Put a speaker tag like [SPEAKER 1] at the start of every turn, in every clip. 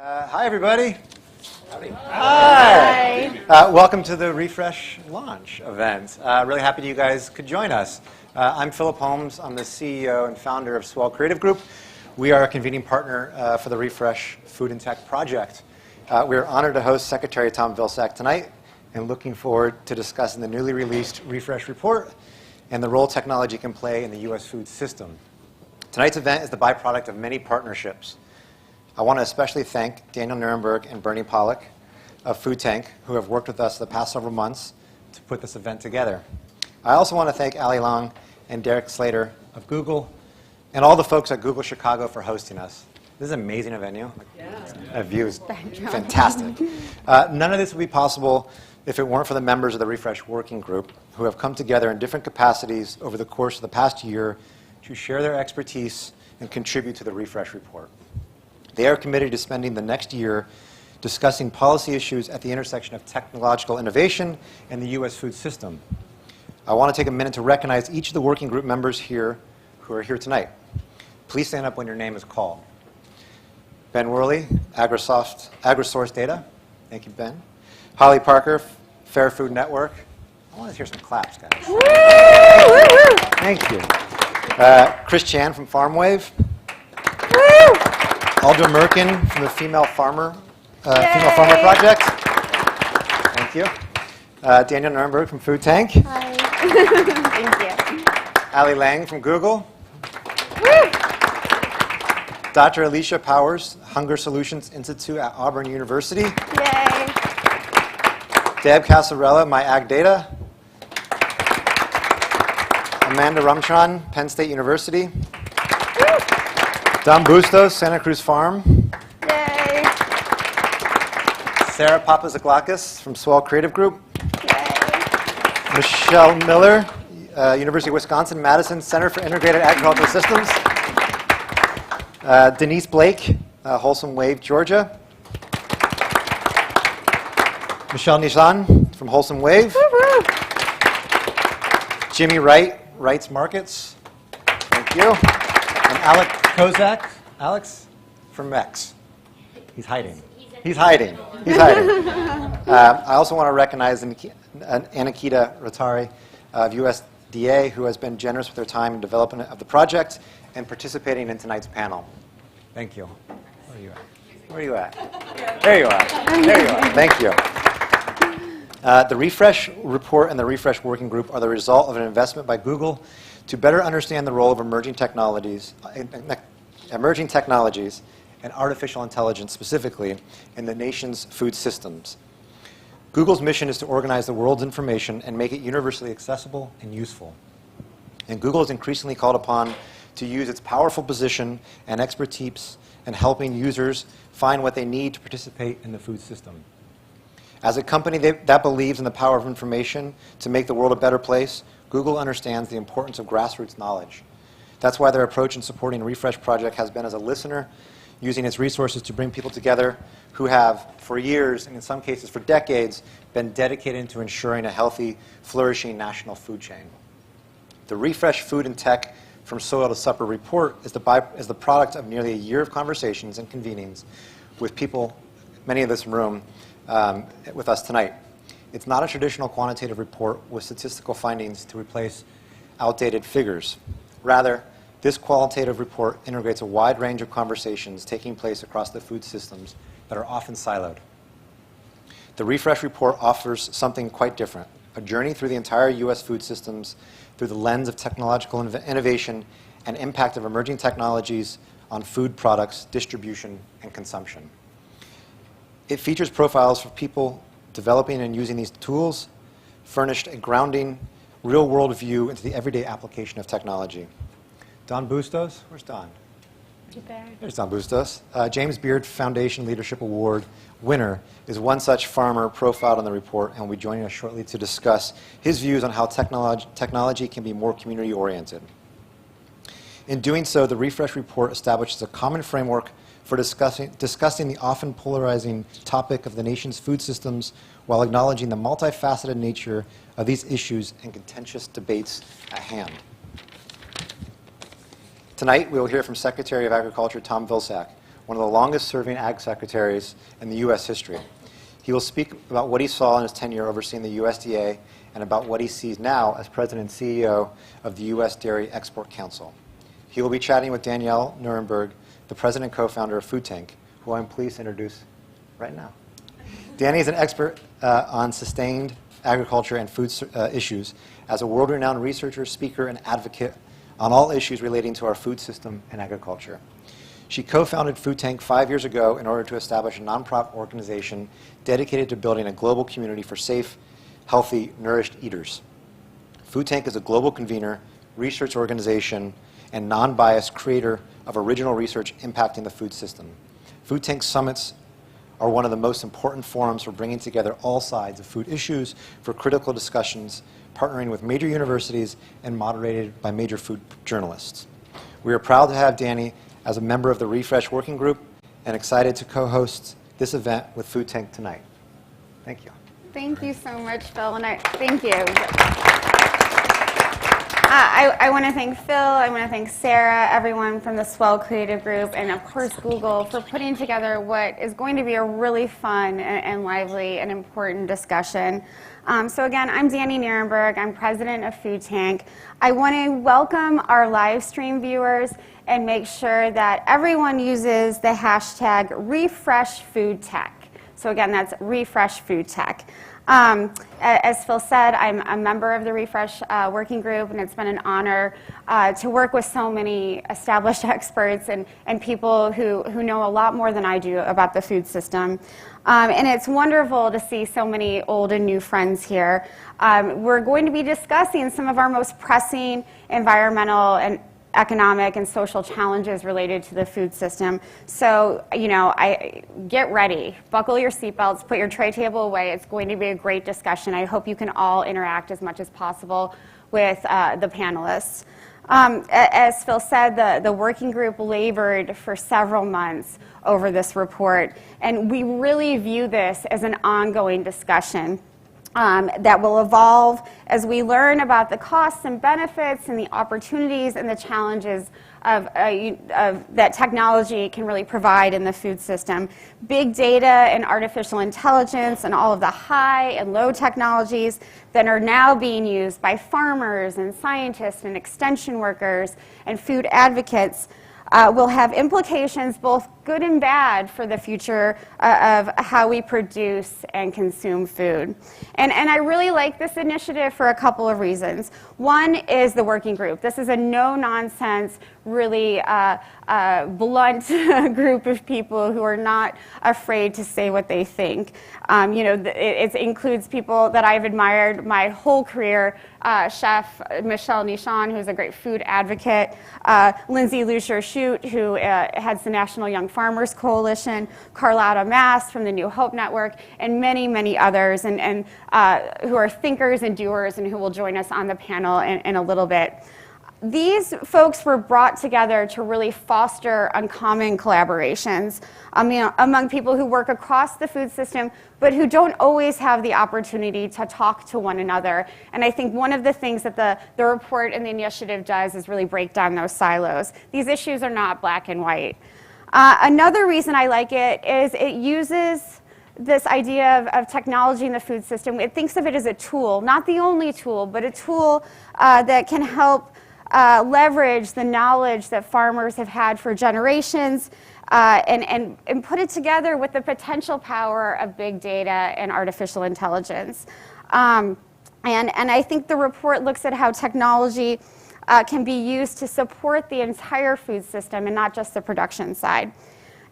[SPEAKER 1] Hi, everybody. Howdy. Hi. Welcome to the Refresh launch event. Really happy you guys could join us. I'm Philip Holmes. I'm the CEO and founder of Swell Creative Group. We are a convening partner for the Refresh Food and Tech Project. We're honored to host Secretary Tom Vilsack tonight and looking forward to discussing the newly released Refresh report and the role technology can play in the U.S. food system. Tonight's event is the byproduct of many partnerships. I want to especially thank Daniel Nuremberg and Bernie Pollack of Food Tank, who have worked with us the past several months to put this event together. I also want to thank Ali Long and Derek Slater of Google and all the folks at Google Chicago for hosting us. This is an amazing venue. The view is fantastic. None of this would be possible if it weren't for the members of the Refresh Working Group who have come together in different capacities over the course of the past year to share their expertise and contribute to the Refresh report. They are committed to spending the next year discussing policy issues at the intersection of technological innovation and the U.S. food system. I want to take a minute to recognize each of the working group members here who are here tonight. Please stand up when your name is called. Ben Worley, AgriSource Data. Thank you, Ben. Holly Parker, Fair Food Network. I want to hear some claps, guys. Thank you. Chris Chan from FarmWave. Aldo Merkin from the Female Farmer Project. Thank you. Daniel Nuremberg from Food Tank.
[SPEAKER 2] Hi. Thank you.
[SPEAKER 1] Ali Lang from Google. Dr. Alicia Powers, Hunger Solutions Institute at Auburn University.
[SPEAKER 2] Yay.
[SPEAKER 1] Deb Casarella, My Ag Data. Amanda Rumchon, Penn State University. Don Bustos, Santa Cruz Farm.
[SPEAKER 2] Yay.
[SPEAKER 1] Sarah Papazaglakis from Swell Creative Group.
[SPEAKER 2] Yay.
[SPEAKER 1] Michelle Miller, University of Wisconsin-Madison Center for Integrated Agricultural Systems. Denise Blake, Wholesome Wave, Georgia. Michelle Nishan from Wholesome Wave.
[SPEAKER 2] Woo-hoo.
[SPEAKER 1] Jimmy Wright, Wright's Markets. Thank you. And Alec Kozak, Alex from MEX. He's hiding. He's hiding. He's hiding. I also want to recognize Anakita Rotari of USDA, who has been generous with their time in development of the project and participating in tonight's panel. Thank you. Where are you at? Where are you at? There you are. There you are. Thank you. The Refresh report and the Refresh Working Group are the result of an investment by Google to better understand the role of emerging technologies and artificial intelligence specifically in the nation's food systems. Google's mission is to organize the world's information and make it universally accessible and useful. And Google is increasingly called upon to use its powerful position and expertise in helping users find what they need to participate in the food system. As a company that believes in the power of information to make the world a better place, Google understands the importance of grassroots knowledge. That's why their approach in supporting Refresh Project has been as a listener, using its resources to bring people together who have, for years, and in some cases for decades, been dedicated to ensuring a healthy, flourishing national food chain. The Refresh Food and Tech From Soil to Supper report is the product of nearly a year of conversations and convenings with people, many of this room, with us tonight. It's not a traditional quantitative report with statistical findings to replace outdated figures. Rather, this qualitative report integrates a wide range of conversations taking place across the food systems that are often siloed. The Refresh report offers something quite different, a journey through the entire U.S. food systems through the lens of technological innovation and impact of emerging technologies on food products, distribution, and consumption. It features profiles for people developing and using these tools, furnished a grounding, real-world view into the everyday application of technology. Don Bustos, where's Don? There's Don Bustos. James Beard Foundation Leadership Award winner is one such farmer profiled in the report and will be joining us shortly to discuss his views on how technology can be more community-oriented. In doing so, the Refresh report establishes a common framework for discussing the often polarizing topic of the nation's food systems while acknowledging the multifaceted nature of these issues and contentious debates at hand. Tonight, we will hear from Secretary of Agriculture Tom Vilsack, one of the longest-serving ag secretaries in the U.S. history. He will speak about what he saw in his tenure overseeing the USDA and about what he sees now as president and CEO of the U.S. Dairy Export Council. He will be chatting with Danielle Nuremberg, the president and co-founder of Food Tank, who I'm pleased to introduce right now. Danny is an expert on sustained agriculture and food issues as a world-renowned researcher, speaker, and advocate on all issues relating to our food system and agriculture. She co-founded Food Tank 5 years ago in order to establish a nonprofit organization dedicated to building a global community for safe, healthy, nourished eaters. Food Tank is a global convener, research organization, and non-biased creator of original research impacting the food system. Food Tank summits are one of the most important forums for bringing together all sides of food issues for critical discussions, partnering with major universities and moderated by major food journalists. We are proud to have Danny as a member of the Refresh Working Group and excited to co-host this event with Food Tank tonight. Thank you.
[SPEAKER 2] Thank you so much, Phil, and thank you. I want to thank Phil, I want to thank Sarah, everyone from the Swell Creative Group, and of course Google for putting together what is going to be a really fun and lively and important discussion. So again, I'm Danny Nuremberg, I'm president of Food Tank. I want to welcome our live stream viewers and make sure that everyone uses the hashtag #RefreshFoodTech. So again, that's #RefreshFoodTech. As Phil said, I'm a member of the Refresh Working Group, and it's been an honor to work with so many established experts and people who know a lot more than I do about the food system. And it's wonderful to see so many old and new friends here. We're going to be discussing some of our most pressing environmental and economic and social challenges related to the food system. So, get ready, buckle your seatbelts, put your tray table away. It's going to be a great discussion. I hope you can all interact as much as possible with the panelists. As Phil said, the working group labored for several months over this report, and we really view this as an ongoing discussion that will evolve as we learn about the costs and benefits and the opportunities and the challenges of that technology can really provide in the food system. Big data and artificial intelligence and all of the high and low technologies that are now being used by farmers and scientists and extension workers and food advocates will have implications both good and bad for the future of how we produce and consume food. And I really like this initiative for a couple of reasons. One is the working group. This is a no-nonsense, really blunt group of people who are not afraid to say what they think. It includes people that I've admired my whole career, Chef Michelle Nishan, who's a great food advocate, Lindsay Lucier-Shute, who heads the National Young Farmers Coalition, Carlotta Mast from the New Hope Network, and many, many others, and who are thinkers and doers and who will join us on the panel in a little bit. These folks were brought together to really foster uncommon collaborations among people who work across the food system, but who don't always have the opportunity to talk to one another. And I think one of the things that the report and the initiative does is really break down those silos. These issues are not black and white. Another reason I like it is it uses this idea of technology in the food system. It thinks of it as a tool, not the only tool, but a tool that can help leverage the knowledge that farmers have had for generations and put it together with the potential power of big data and artificial intelligence. And I think the report looks at how technology can be used to support the entire food system and not just the production side.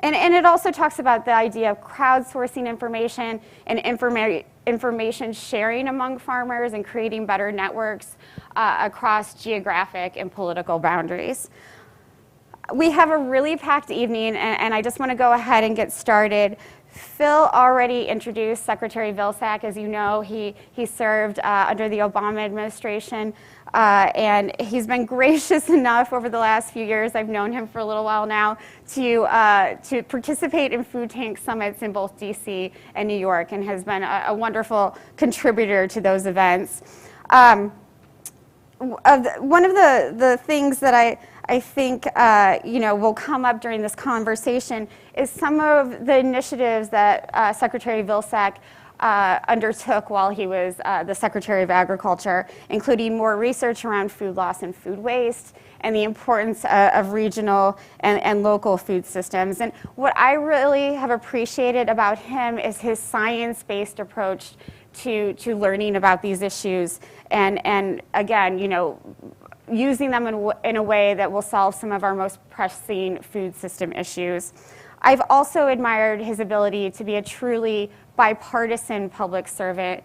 [SPEAKER 2] And it also talks about the idea of crowdsourcing information and information sharing among farmers and creating better networks across geographic and political boundaries. We have a really packed evening, and I just want to go ahead and get started. Phil already introduced Secretary Vilsack. As you know, he served under the Obama administration, and he's been gracious enough over the last few years, I've known him for a little while now, to participate in Food Tank summits in both DC and New York, and has been a wonderful contributor to those events. One of the things that I think will come up during this conversation is some of the initiatives that Secretary Vilsack undertook while he was the Secretary of Agriculture, including more research around food loss and food waste, and the importance of regional and local food systems. And what I really have appreciated about him is his science-based approach to learning about these issues, and again, using them in a way that will solve some of our most pressing food system issues. I've also admired his ability to be a truly bipartisan public servant,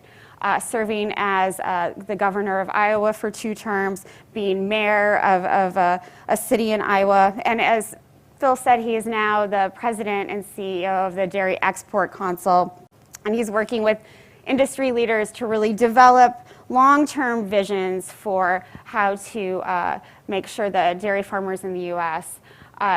[SPEAKER 2] serving as the governor of Iowa for 2 terms, being mayor of a city in Iowa, and as Phil said, he is now the president and CEO of the Dairy Export Council, and he's working with industry leaders to really develop long-term visions for how to make sure that dairy farmers in the U.S.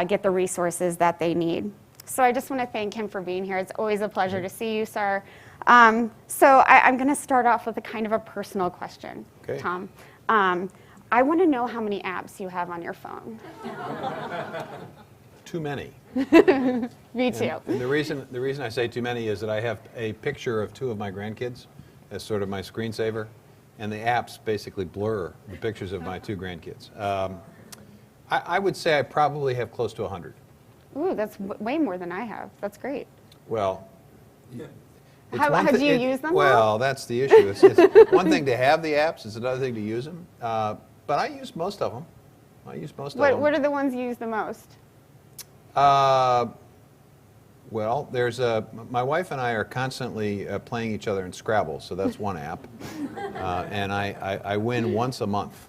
[SPEAKER 2] Get the resources that they need. So I just want to thank him for being here. It's always a pleasure to see you, sir. So I'm going to start off with a kind of a personal question,
[SPEAKER 3] Okay.
[SPEAKER 2] Tom. I want to know how many apps you have on your phone.
[SPEAKER 3] Too many.
[SPEAKER 2] Me too.
[SPEAKER 3] And the reason I say too many is that I have a picture of 2 of my grandkids as sort of my screensaver, and the apps basically blur the pictures of my 2 grandkids. I would say I probably have close to 100.
[SPEAKER 2] Ooh, that's way more than I have. That's great.
[SPEAKER 3] Well,
[SPEAKER 2] How do you use them?
[SPEAKER 3] Well, that's the issue. It's one thing to have the apps; it's another thing to use them. But I use most of them.
[SPEAKER 2] What are the ones you use the most?
[SPEAKER 3] Well, there's my wife and I are constantly playing each other in Scrabble, so that's one app, and I win once a month.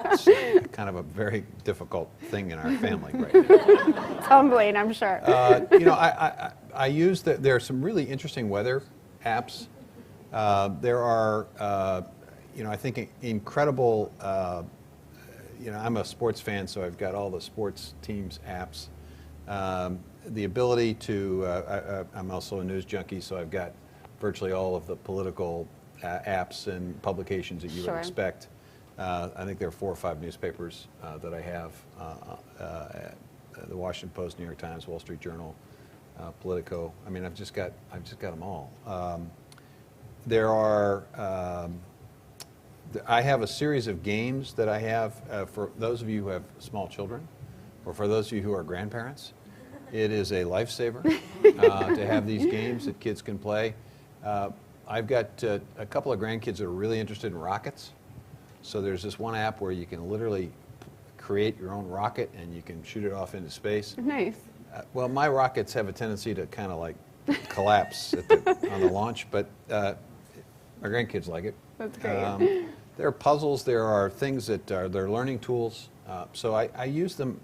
[SPEAKER 3] It's kind of a very difficult thing in our family right now.
[SPEAKER 2] Humbling, I'm sure.
[SPEAKER 3] I use there are some really interesting weather apps. There are, I think incredible. I'm a sports fan, so I've got all the sports teams apps. The ability to, I'm also a news junkie, so I've got virtually all of the political apps and publications that you would expect. I think there are 4 or 5 newspapers that I have: the Washington Post, New York Times, Wall Street Journal, Politico. I mean, I've just got them all. There are. I have a series of games that I have for those of you who have small children, or for those of you who are grandparents. It is a lifesaver to have these games that kids can play. I've got a couple of grandkids that are really interested in rockets. So there's this one app where you can literally create your own rocket and you can shoot it off into space.
[SPEAKER 2] Nice.
[SPEAKER 3] Well, my rockets have a tendency to kind of like collapse on the launch, but my grandkids like it.
[SPEAKER 2] That's great.
[SPEAKER 3] There are puzzles. There are things that they're learning tools. So I use them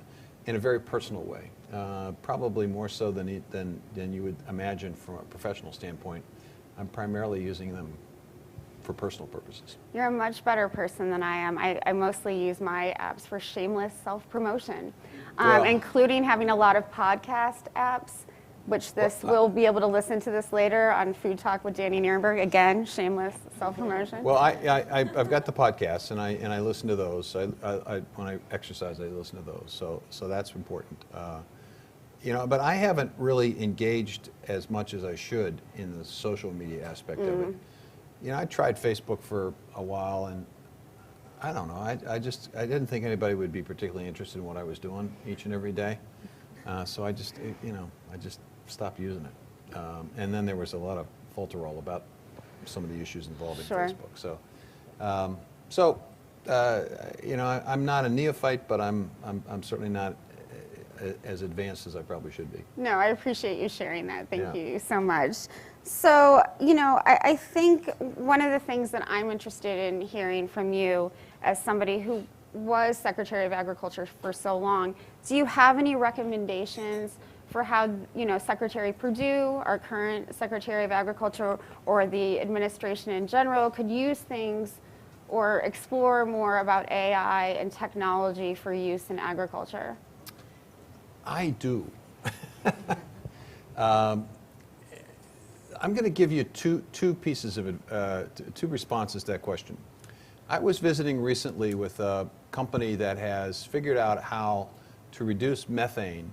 [SPEAKER 3] in a very personal way, probably more so than you would imagine from a professional standpoint. I'm primarily using them for personal purposes.
[SPEAKER 2] You're a much better person than I am. I mostly use my apps for shameless self-promotion, including having a lot of podcast apps, which we'll be able to listen to this later on Food Talk with Danny Nierenberg. Again, shameless self-promotion.
[SPEAKER 3] Well, I've got the podcasts, and I listen to those. When I exercise, I listen to those. So that's important. But I haven't really engaged as much as I should in the social media aspect of it. I tried Facebook for a while, and I don't know. I didn't think anybody would be particularly interested in what I was doing each and every day. So I just stopped using it. And then there was a lot of falterall about some of the issues involving Facebook. So, I'm not a neophyte, but I'm certainly not as advanced as I probably should be.
[SPEAKER 2] No, I appreciate you sharing that. Thank you so much. So, I think one of the things that I'm interested in hearing from you as somebody who was Secretary of Agriculture for so long, do you have any recommendations for how, Secretary Perdue, our current Secretary of Agriculture, or the administration in general could use things or explore more about AI and technology for use in agriculture?
[SPEAKER 3] I do. I'm going to give you two pieces of two responses to that question. I was visiting recently with a company that has figured out how to reduce methane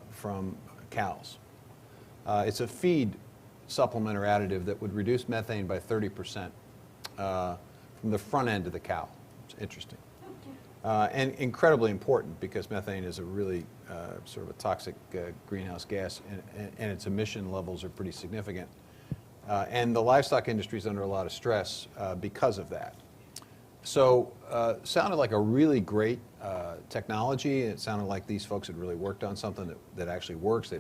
[SPEAKER 3] from cows. It's a feed supplement or additive that would reduce methane by 30% from the front end of the cow. It's interesting. And incredibly important because methane is a really sort of a toxic greenhouse gas, and its emission levels are pretty significant. And the livestock industry is under a lot of stress because of that. So sounded like a really great technology. It sounded like these folks had really worked on something that actually works.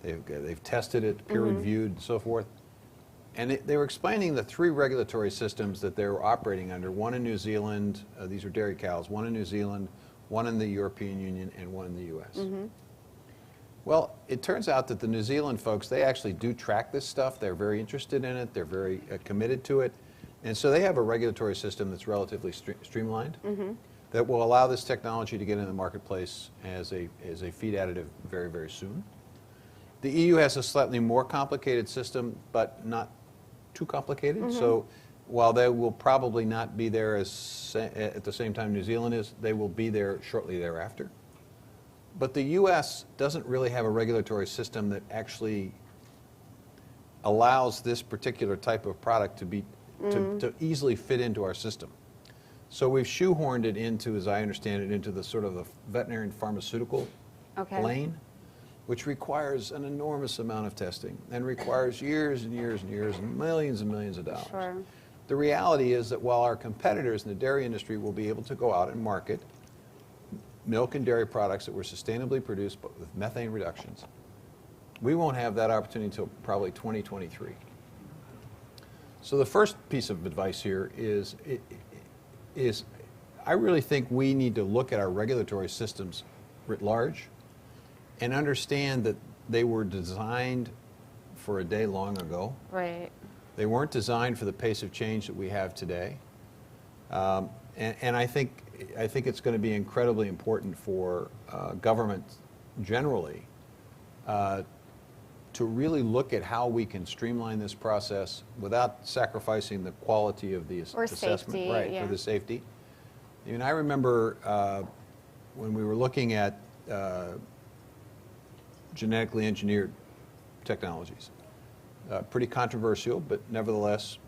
[SPEAKER 3] They've tested it, peer-reviewed, and so forth. And they were explaining the 3 regulatory systems that they were operating under, one in New Zealand, these are dairy cows, one in New Zealand, one in the European Union, and one in the U.S. Well, it turns out that the New Zealand folks, they actually do track this stuff. They're very interested in it. They're very committed to it. And so they have a regulatory system that's relatively streamlined that will allow this technology to get in the marketplace as a feed additive very, very soon. The EU has a slightly more complicated system, but not too complicated. So while they will probably not be there at the same time New Zealand is, they will be there shortly thereafter. But the U.S. doesn't really have a regulatory system that actually allows this particular type of product to be to easily fit into our system. So we've shoehorned it into, as I understand it, into the sort of the veterinary and pharmaceutical lane, which requires an enormous amount of testing and requires years and years and years and millions of dollars.
[SPEAKER 2] Sure.
[SPEAKER 3] The reality is that while our competitors in the dairy industry will be able to go out and market milk and dairy products that were sustainably produced but with methane reductions, we won't have that opportunity until probably 2023. So the first piece of advice here is I really think we need to look at our regulatory systems writ large and understand that they were designed for a day long ago.
[SPEAKER 2] Right.
[SPEAKER 3] They weren't designed for the pace of change that we have today. And I think it's going to be incredibly important for government generally to really look at how we can streamline this process without sacrificing the quality of the assessment.
[SPEAKER 2] Safety,
[SPEAKER 3] right,
[SPEAKER 2] yeah.
[SPEAKER 3] for the safety. I mean, I remember when we were looking at genetically engineered technologies. Pretty controversial, but nevertheless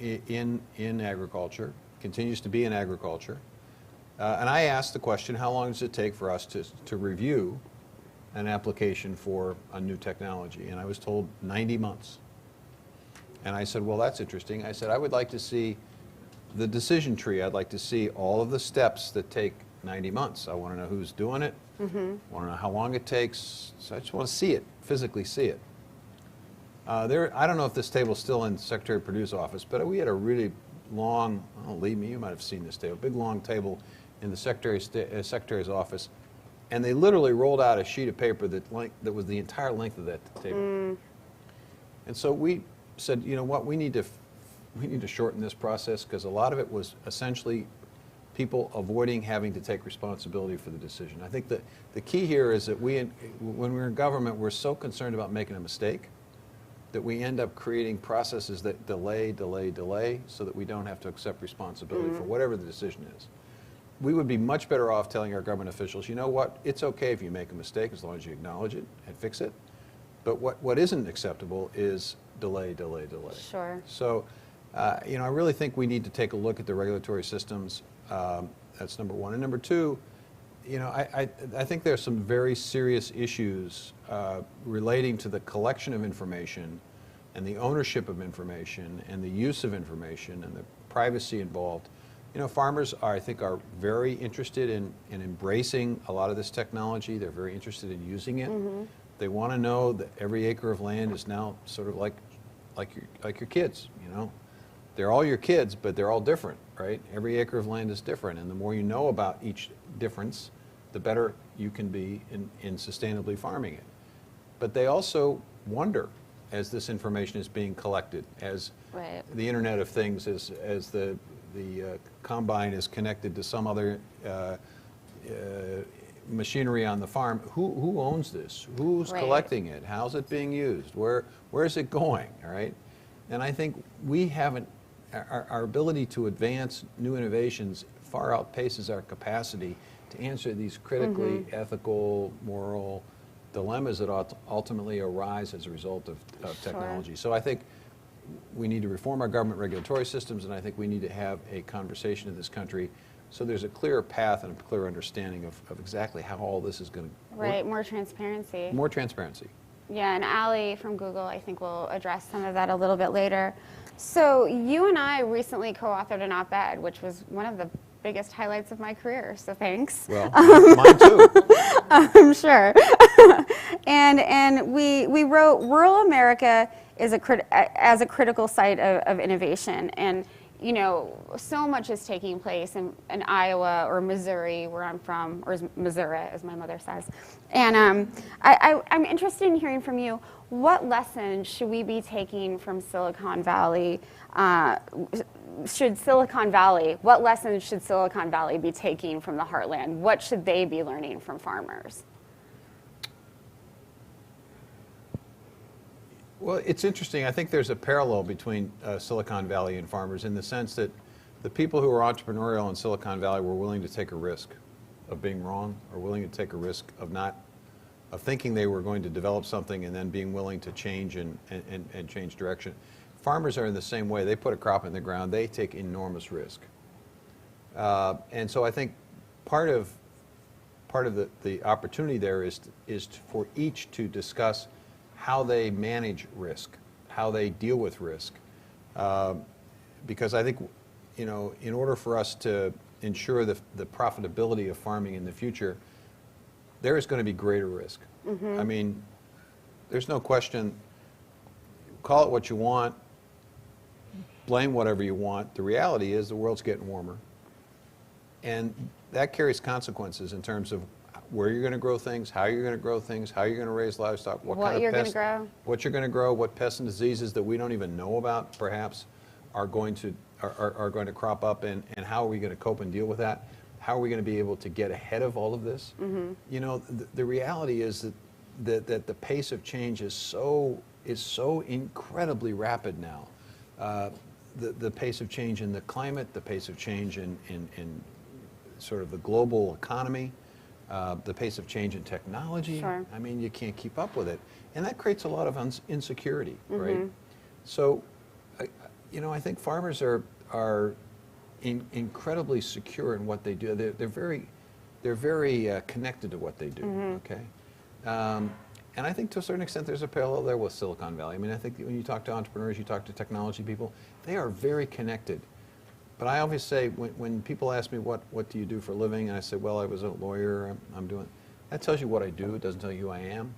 [SPEAKER 3] in agriculture, continues to be in agriculture. And I asked the question, how long does it take for us to review an application for a new technology? And I was told 90 months. And I said, well, that's interesting. I said, I would like to see the decision tree. I'd like to see all of the steps that take 90 months. I want to know who's doing it. I want to know how long it takes. So I just want to see it, physically see it. I don't know if this table's still in Secretary Perdue's office, but we had a really long, oh, leave me, you might have seen this table, big long table in the Secretary's office, and they literally rolled out a sheet of paper that was the entire length of that table. And so we said, you know what, we need to shorten this process because a lot of it was essentially people avoiding having to take responsibility for the decision. I think that the key here is that when we're in government, we're so concerned about making a mistake that we end up creating processes that delay so that we don't have to accept responsibility for whatever the decision is. We would be much better off telling our government officials, you know what, it's okay if you make a mistake as long as you acknowledge it and fix it. But what isn't acceptable is delay.
[SPEAKER 2] Sure.
[SPEAKER 3] So, I really think we need to take a look at the regulatory systems. That's number one. And number two, I think there's some very serious issues relating to the collection of information and the ownership of information and the use of information and the privacy involved. Farmers I think are very interested in embracing a lot of this technology. They're very interested in using it. They want to know that every acre of land is now sort of like your kids. They're all your kids, but they're all different, right? Every acre of land is different, and the more you know about each difference, the better you can be in sustainably farming it. But they also wonder, as this information is being collected, as the Internet of Things, as the combine is connected to some other machinery on the farm, who owns this? Who's collecting it? How's it being used? Where is it going? All right? And I think we haven't our ability to advance new innovations far outpaces our capacity to answer these critically ethical, moral dilemmas that ultimately arise as a result of technology. So I think we need to reform our government regulatory systems, and I think we need to have a conversation in this country so there's a clearer path and a clear understanding of exactly how all this is going to work.
[SPEAKER 2] Right, more transparency.
[SPEAKER 3] More transparency.
[SPEAKER 2] Yeah, and Allie from Google, I think, will address some of that a little bit later. So you and I recently co-authored an op-ed, which was one of the biggest highlights of my career, so thanks.
[SPEAKER 3] Well, mine too.
[SPEAKER 2] I'm sure. and we wrote rural America is as a critical site of innovation. And you know, so much is taking place in Iowa or Missouri, where I'm from, or Missouri, as my mother says. And I'm interested in hearing from you, what lessons should we be taking from Silicon Valley? What lessons should Silicon Valley be taking from the heartland? What should they be learning from farmers?
[SPEAKER 3] Well, it's interesting. I think there's a parallel between Silicon Valley and farmers in the sense that the people who were entrepreneurial in Silicon Valley were willing to take a risk of being wrong, or willing to take a risk of thinking they were going to develop something and then being willing to change and change direction. Farmers are in the same way. They put a crop in the ground. They take enormous risk. And so I think part of the opportunity there is for each to discuss how they manage risk, how they deal with risk. Because I think, you know, in order for us to ensure the profitability of farming in the future, there is going to be greater risk. I mean, there's no question, call it what you want, blame whatever you want. The reality is the world's getting warmer. And that carries consequences in terms of where you're going to grow things, how you're going to grow things, how you're going to raise livestock, what kind of
[SPEAKER 2] you're going
[SPEAKER 3] pests,
[SPEAKER 2] to grow.
[SPEAKER 3] what you're going to grow, what pests and diseases that we don't even know about perhaps are going to crop up, and how are we going to cope and deal with that? How are we going to be able to get ahead of all of this? You know, the reality is that the pace of change is so incredibly rapid now. The pace of change in the climate, the pace of change in sort of the global economy, the pace of change in technology.
[SPEAKER 2] Sure.
[SPEAKER 3] I mean, you can't keep up with it. And that creates a lot of insecurity, right? So, you know, I think farmers are incredibly secure in what they do. They're very connected to what they do, okay? And I think to a certain extent there's a parallel there with Silicon Valley. I mean, I think when you talk to entrepreneurs, you talk to technology people, they are very connected. But I always say, when people ask me, what do you do for a living? And I say, well, I was a lawyer, I'm doing, that tells you what I do, it doesn't tell you who I am.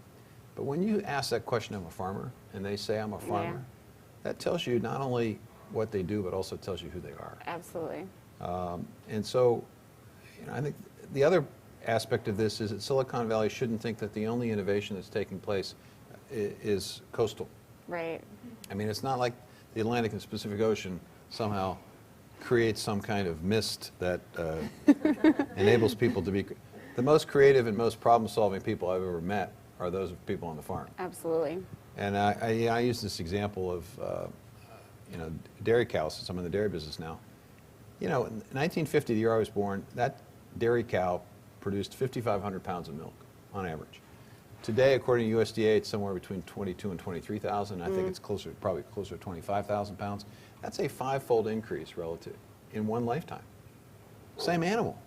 [SPEAKER 3] But when you ask that question of a farmer, and they say I'm a farmer, that tells you not only what they do, but also tells you who they are.
[SPEAKER 2] Absolutely.
[SPEAKER 3] And so, you know, I think the other aspect of this is that Silicon Valley shouldn't think that the only innovation that's taking place is coastal.
[SPEAKER 2] Right.
[SPEAKER 3] I mean, it's not like the Atlantic and Pacific Ocean somehow creates some kind of mist that enables people to be. The most creative and most problem-solving people I've ever met are those people on the farm.
[SPEAKER 2] Absolutely.
[SPEAKER 3] And I use this example of, you know, dairy cows, since I'm in the dairy business now. You know, in 1950, the year I was born, that dairy cow produced 5,500 pounds of milk on average. Today, according to USDA, it's somewhere between 22 and 23,000. I think it's probably closer to 25,000 pounds. That's a 5-fold increase relative in one lifetime. Same animal,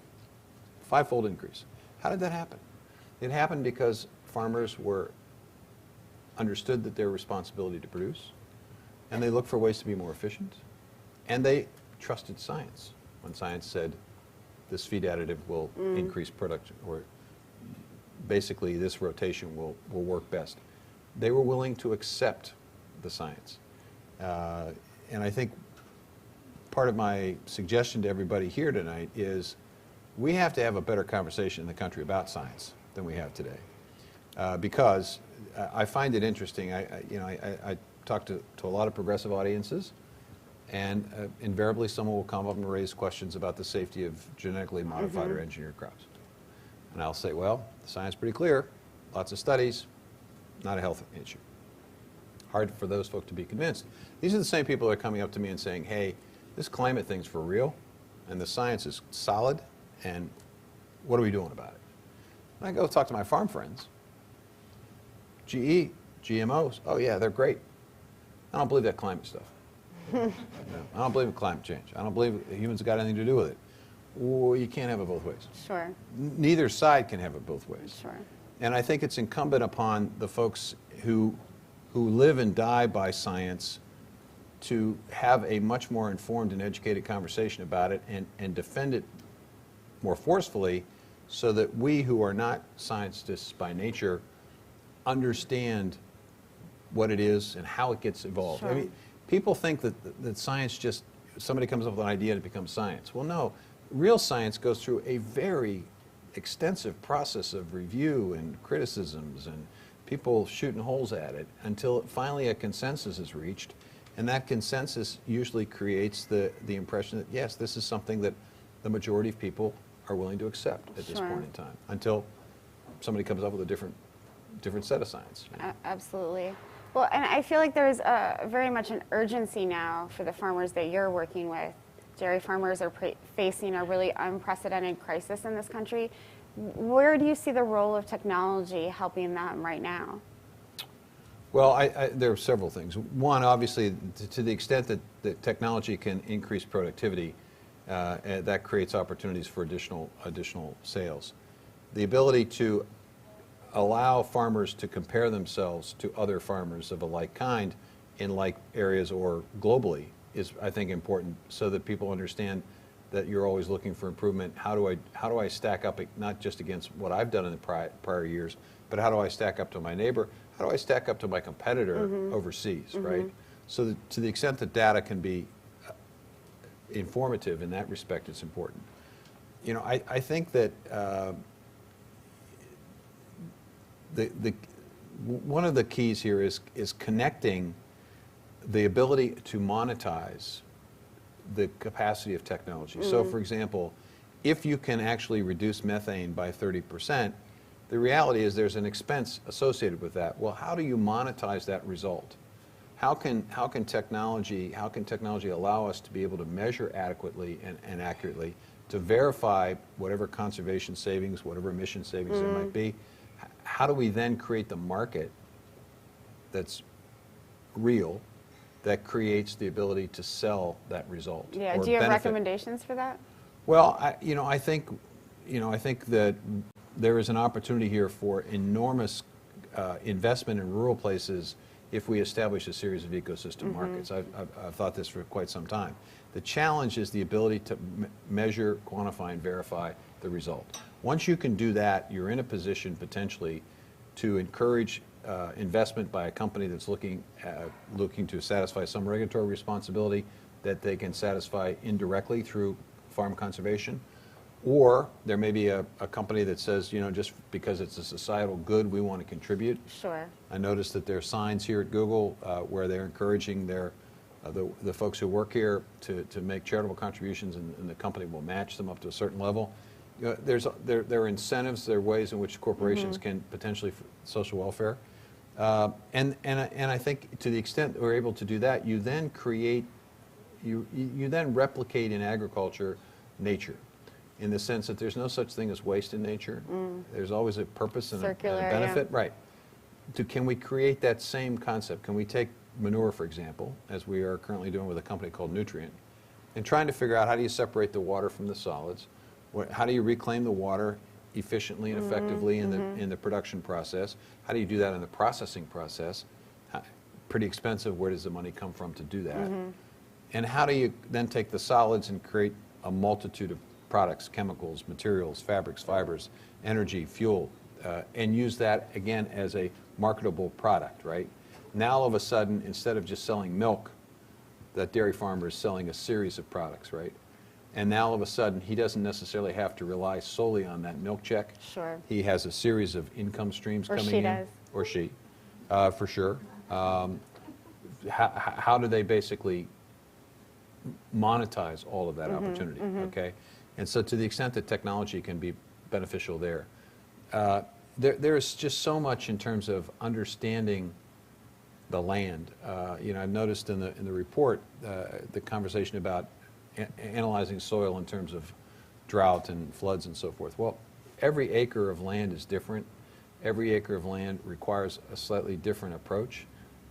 [SPEAKER 3] 5-fold increase. How did that happen? It happened because farmers understood that their responsibility to produce, and they looked for ways to be more efficient, and they trusted science. When science said this feed additive will increase production, or basically this rotation will work best, they were willing to accept the science. And I think part of my suggestion to everybody here tonight is we have to have a better conversation in the country about science than we have today. Because I find it interesting. I talk to a lot of progressive audiences, and invariably someone will come up and raise questions about the safety of genetically modified or engineered crops. And I'll say, well, the science is pretty clear, lots of studies, not a health issue. Hard for those folks to be convinced. These are the same people that are coming up to me and saying, hey, this climate thing's for real, and the science is solid, and what are we doing about it? And I go talk to my farm friends. GE, GMOs, oh yeah, they're great. I don't believe that climate stuff. No, I don't believe in climate change. I don't believe humans have got anything to do with it. Well, you can't have it both ways.
[SPEAKER 2] Sure.
[SPEAKER 3] Neither side can have it both ways.
[SPEAKER 2] Sure.
[SPEAKER 3] And I think it's incumbent upon the folks who live and die by science to have a much more informed and educated conversation about it and defend it more forcefully so that we who are not scientists by nature understand what it is and how it gets evolved.
[SPEAKER 2] Sure.
[SPEAKER 3] I mean, people think that science just, somebody comes up with an idea and it becomes science. Well, no. Real science goes through a very extensive process of review and criticisms and people shooting holes at it until finally a consensus is reached. And that consensus usually creates the impression that, yes, this is something that the majority of people are willing to accept at this
[SPEAKER 2] Sure.
[SPEAKER 3] point in time, until somebody comes up with a different set of science.
[SPEAKER 2] Absolutely. Well, and I feel like there's very much an urgency now for the farmers that you're working with. Dairy farmers are facing a really unprecedented crisis in this country. Where do you see the role of technology helping them right now?
[SPEAKER 3] Well, there are several things. One, obviously, to the extent that technology can increase productivity, that creates opportunities for additional sales. The ability to allow farmers to compare themselves to other farmers of a like kind in like areas or globally is, I think, important so that people understand that you're always looking for improvement. How do I stack up, not just against what I've done in the prior years, but how do I stack up to my neighbor? How do I stack up to my competitor overseas, right? So that to the extent that data can be informative in that respect, it's important. You know, I think that one of the keys here is connecting the ability to monetize the capacity of technology. So, for example, if you can actually reduce methane by 30%, the reality is there's an expense associated with that. Well, how do you monetize that result? How can technology allow us to be able to measure adequately and accurately to verify whatever conservation savings, whatever emission savings there might be? How do we then create the market that's real, that creates the ability to sell that result?
[SPEAKER 2] Yeah.
[SPEAKER 3] Or
[SPEAKER 2] Do you have
[SPEAKER 3] benefit?
[SPEAKER 2] recommendations for that?
[SPEAKER 3] Well, I think that there is an opportunity here for enormous investment in rural places if we establish a series of ecosystem markets. I've thought this for quite some time. The challenge is the ability to measure, quantify, and verify the result. Once you can do that, you're in a position potentially to encourage investment by a company that's looking to satisfy some regulatory responsibility that they can satisfy indirectly through farm conservation. Or there may be a company that says, just because it's a societal good, we want to contribute.
[SPEAKER 2] Sure.
[SPEAKER 3] I noticed that there are signs here at Google where they're encouraging the folks who work here to make charitable contributions, and the company will match them up to a certain level. There are incentives, there are ways in which corporations can potentially social welfare. And I think to the extent that we're able to do that, you then replicate in agriculture nature, in the sense that there's no such thing as waste in nature. There's always a purpose and a benefit.
[SPEAKER 2] Yeah.
[SPEAKER 3] Right. Can we create that same concept? Can we take manure, for example, as we are currently doing with a company called Nutrient, and trying to figure out how do you separate the water from the solids? How do you reclaim the water efficiently and effectively in the production process? How do you do that in the processing process? Pretty expensive. Where does the money come from to do that? And how do you then take the solids and create a multitude of products, chemicals, materials, fabrics, fibers, energy, fuel, and use that again as a marketable product, right? Now all of a sudden, instead of just selling milk, that dairy farmer is selling a series of products, right? And now all of a sudden, he doesn't necessarily have to rely solely on that milk check.
[SPEAKER 2] Sure.
[SPEAKER 3] He has a series of income streams coming in. Or she does. For sure. How do they basically monetize all of that opportunity, okay? And so to the extent that technology can be beneficial there, there's just so much in terms of understanding the land. I've noticed in the report the conversation about analyzing soil in terms of drought and floods and so forth. Well, every acre of land is different. Every acre of land requires a slightly different approach.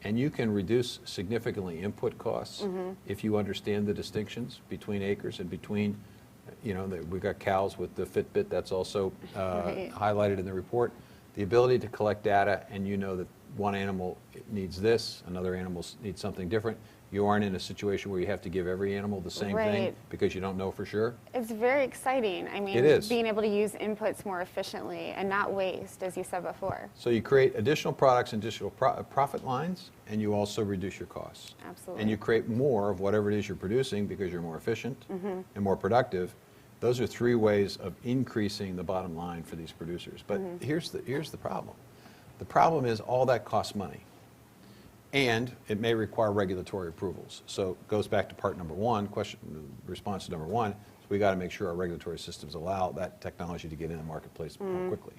[SPEAKER 3] And you can reduce significantly input costs if you understand the distinctions between acres and between, we've got cows with the Fitbit, that's also highlighted in the report. The ability to collect data, and you know that one animal needs this, another animal needs something different. You aren't in a situation where you have to give every animal the same thing because you don't know for sure.
[SPEAKER 2] It's very exciting. I mean,
[SPEAKER 3] it is.
[SPEAKER 2] Being able to use inputs more efficiently and not waste, as you said before.
[SPEAKER 3] So you create additional products and additional profit lines, and you also reduce your costs.
[SPEAKER 2] Absolutely.
[SPEAKER 3] And you create more of whatever it is you're producing because you're more efficient and more productive. Those are three ways of increasing the bottom line for these producers. But here's the problem. The problem is all that costs money. And it may require regulatory approvals. So it goes back to part number one, response to number one, is we got to make sure our regulatory systems allow that technology to get in the marketplace more quickly.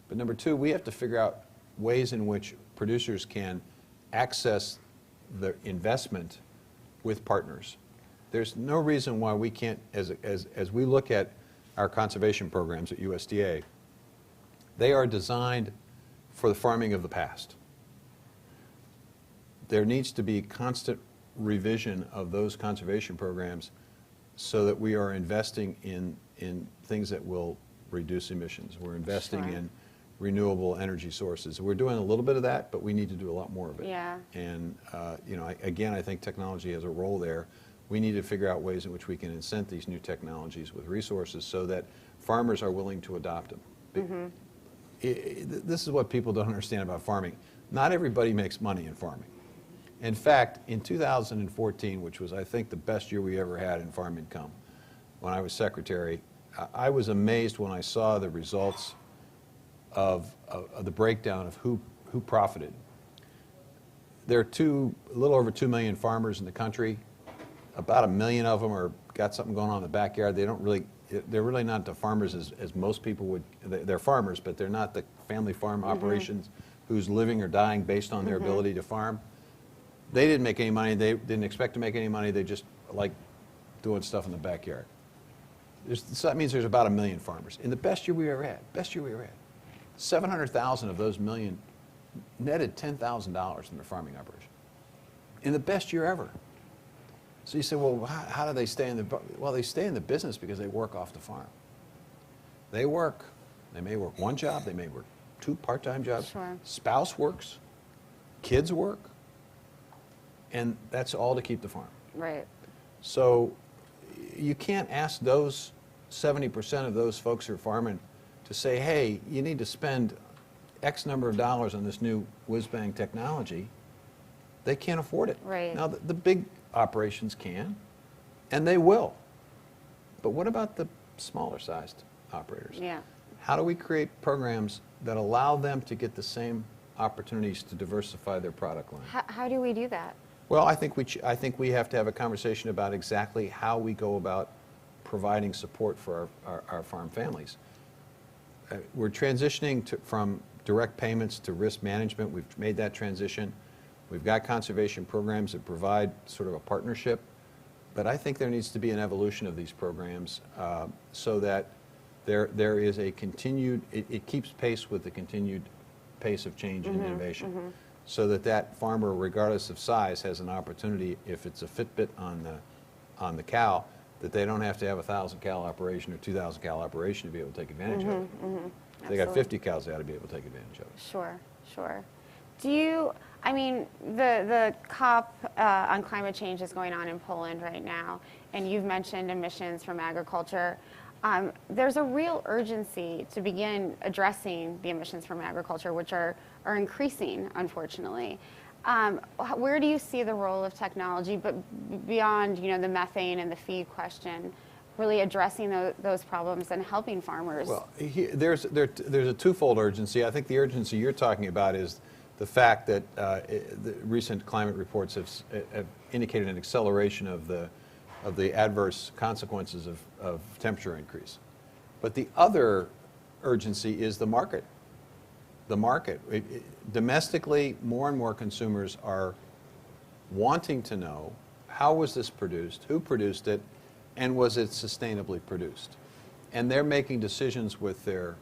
[SPEAKER 3] But number two, we have to figure out ways in which producers can access the investment with partners. There's no reason why we can't, as we look at our conservation programs at USDA, they are designed for the farming of the past. There needs to be constant revision of those conservation programs so that we are investing in things that will reduce emissions. We're investing in renewable energy sources. We're doing a little bit of that, but we need to do a lot more of it.
[SPEAKER 2] Yeah.
[SPEAKER 3] And again, I think technology has a role there. We need to figure out ways in which we can incent these new technologies with resources so that farmers are willing to adopt them. This is what people don't understand about farming. Not everybody makes money in farming. In fact, in 2014, which was, I think, the best year we ever had in farm income, when I was secretary, I was amazed when I saw the results of the breakdown of who profited. There are a little over 2 million farmers in the country. About 1 million of them are got something going on in the backyard. They're really not the farmers as most people would. They're farmers, but they're not the family farm operations who's living or dying based on their ability to farm. They didn't make any money. They didn't expect to make any money. They just like doing stuff in the backyard. So that means there's about 1 million farmers. In the best year we ever had, 700,000 of those million netted $10,000 in their farming operation. In the best year ever. So you say, well, how do they stay in the? Well, they stay in the business because they work off the farm. They work. They may work one job. They may work 2 part-time jobs.
[SPEAKER 2] Sure.
[SPEAKER 3] Spouse works. Kids work. And that's all to keep the farm.
[SPEAKER 2] Right.
[SPEAKER 3] So you can't ask those 70% of those folks who are farming to say, hey, you need to spend X number of dollars on this new whiz-bang technology. They can't afford it.
[SPEAKER 2] Right.
[SPEAKER 3] Now, the big operations can, and they will. But what about the smaller sized operators?
[SPEAKER 2] Yeah.
[SPEAKER 3] How do we create programs that allow them to get the same opportunities to diversify their product line?
[SPEAKER 2] How do we do that?
[SPEAKER 3] Well, I think we have to have a conversation about exactly how we go about providing support for our farm families. We're transitioning from direct payments to risk management. We've made that transition. We've got conservation programs that provide sort of a partnership, but I think there needs to be an evolution of these programs so that there is a continued, it keeps pace with the continued pace of change and innovation. So that farmer, regardless of size, has an opportunity, if it's a Fitbit on the cow, that they don't have to have a 1,000-cow operation or 2,000-cow operation to be able to take advantage of it. If they got 50 cows, they ought to be able to take advantage of it.
[SPEAKER 2] Sure. The COP on climate change is going on in Poland right now, and you've mentioned emissions from agriculture. There's a real urgency to begin addressing the emissions from agriculture, which are increasing, unfortunately. Where do you see the role of technology, but beyond the methane and the feed question, really addressing those problems and helping farmers?
[SPEAKER 3] Well, there's a twofold urgency. I think the urgency you're talking about is the fact that the recent climate reports have indicated an acceleration of the adverse consequences of temperature increase. But the other urgency is the market. The market. Domestically, more and more consumers are wanting to know, how was this produced, who produced it, and was it sustainably produced? And they're making decisions with their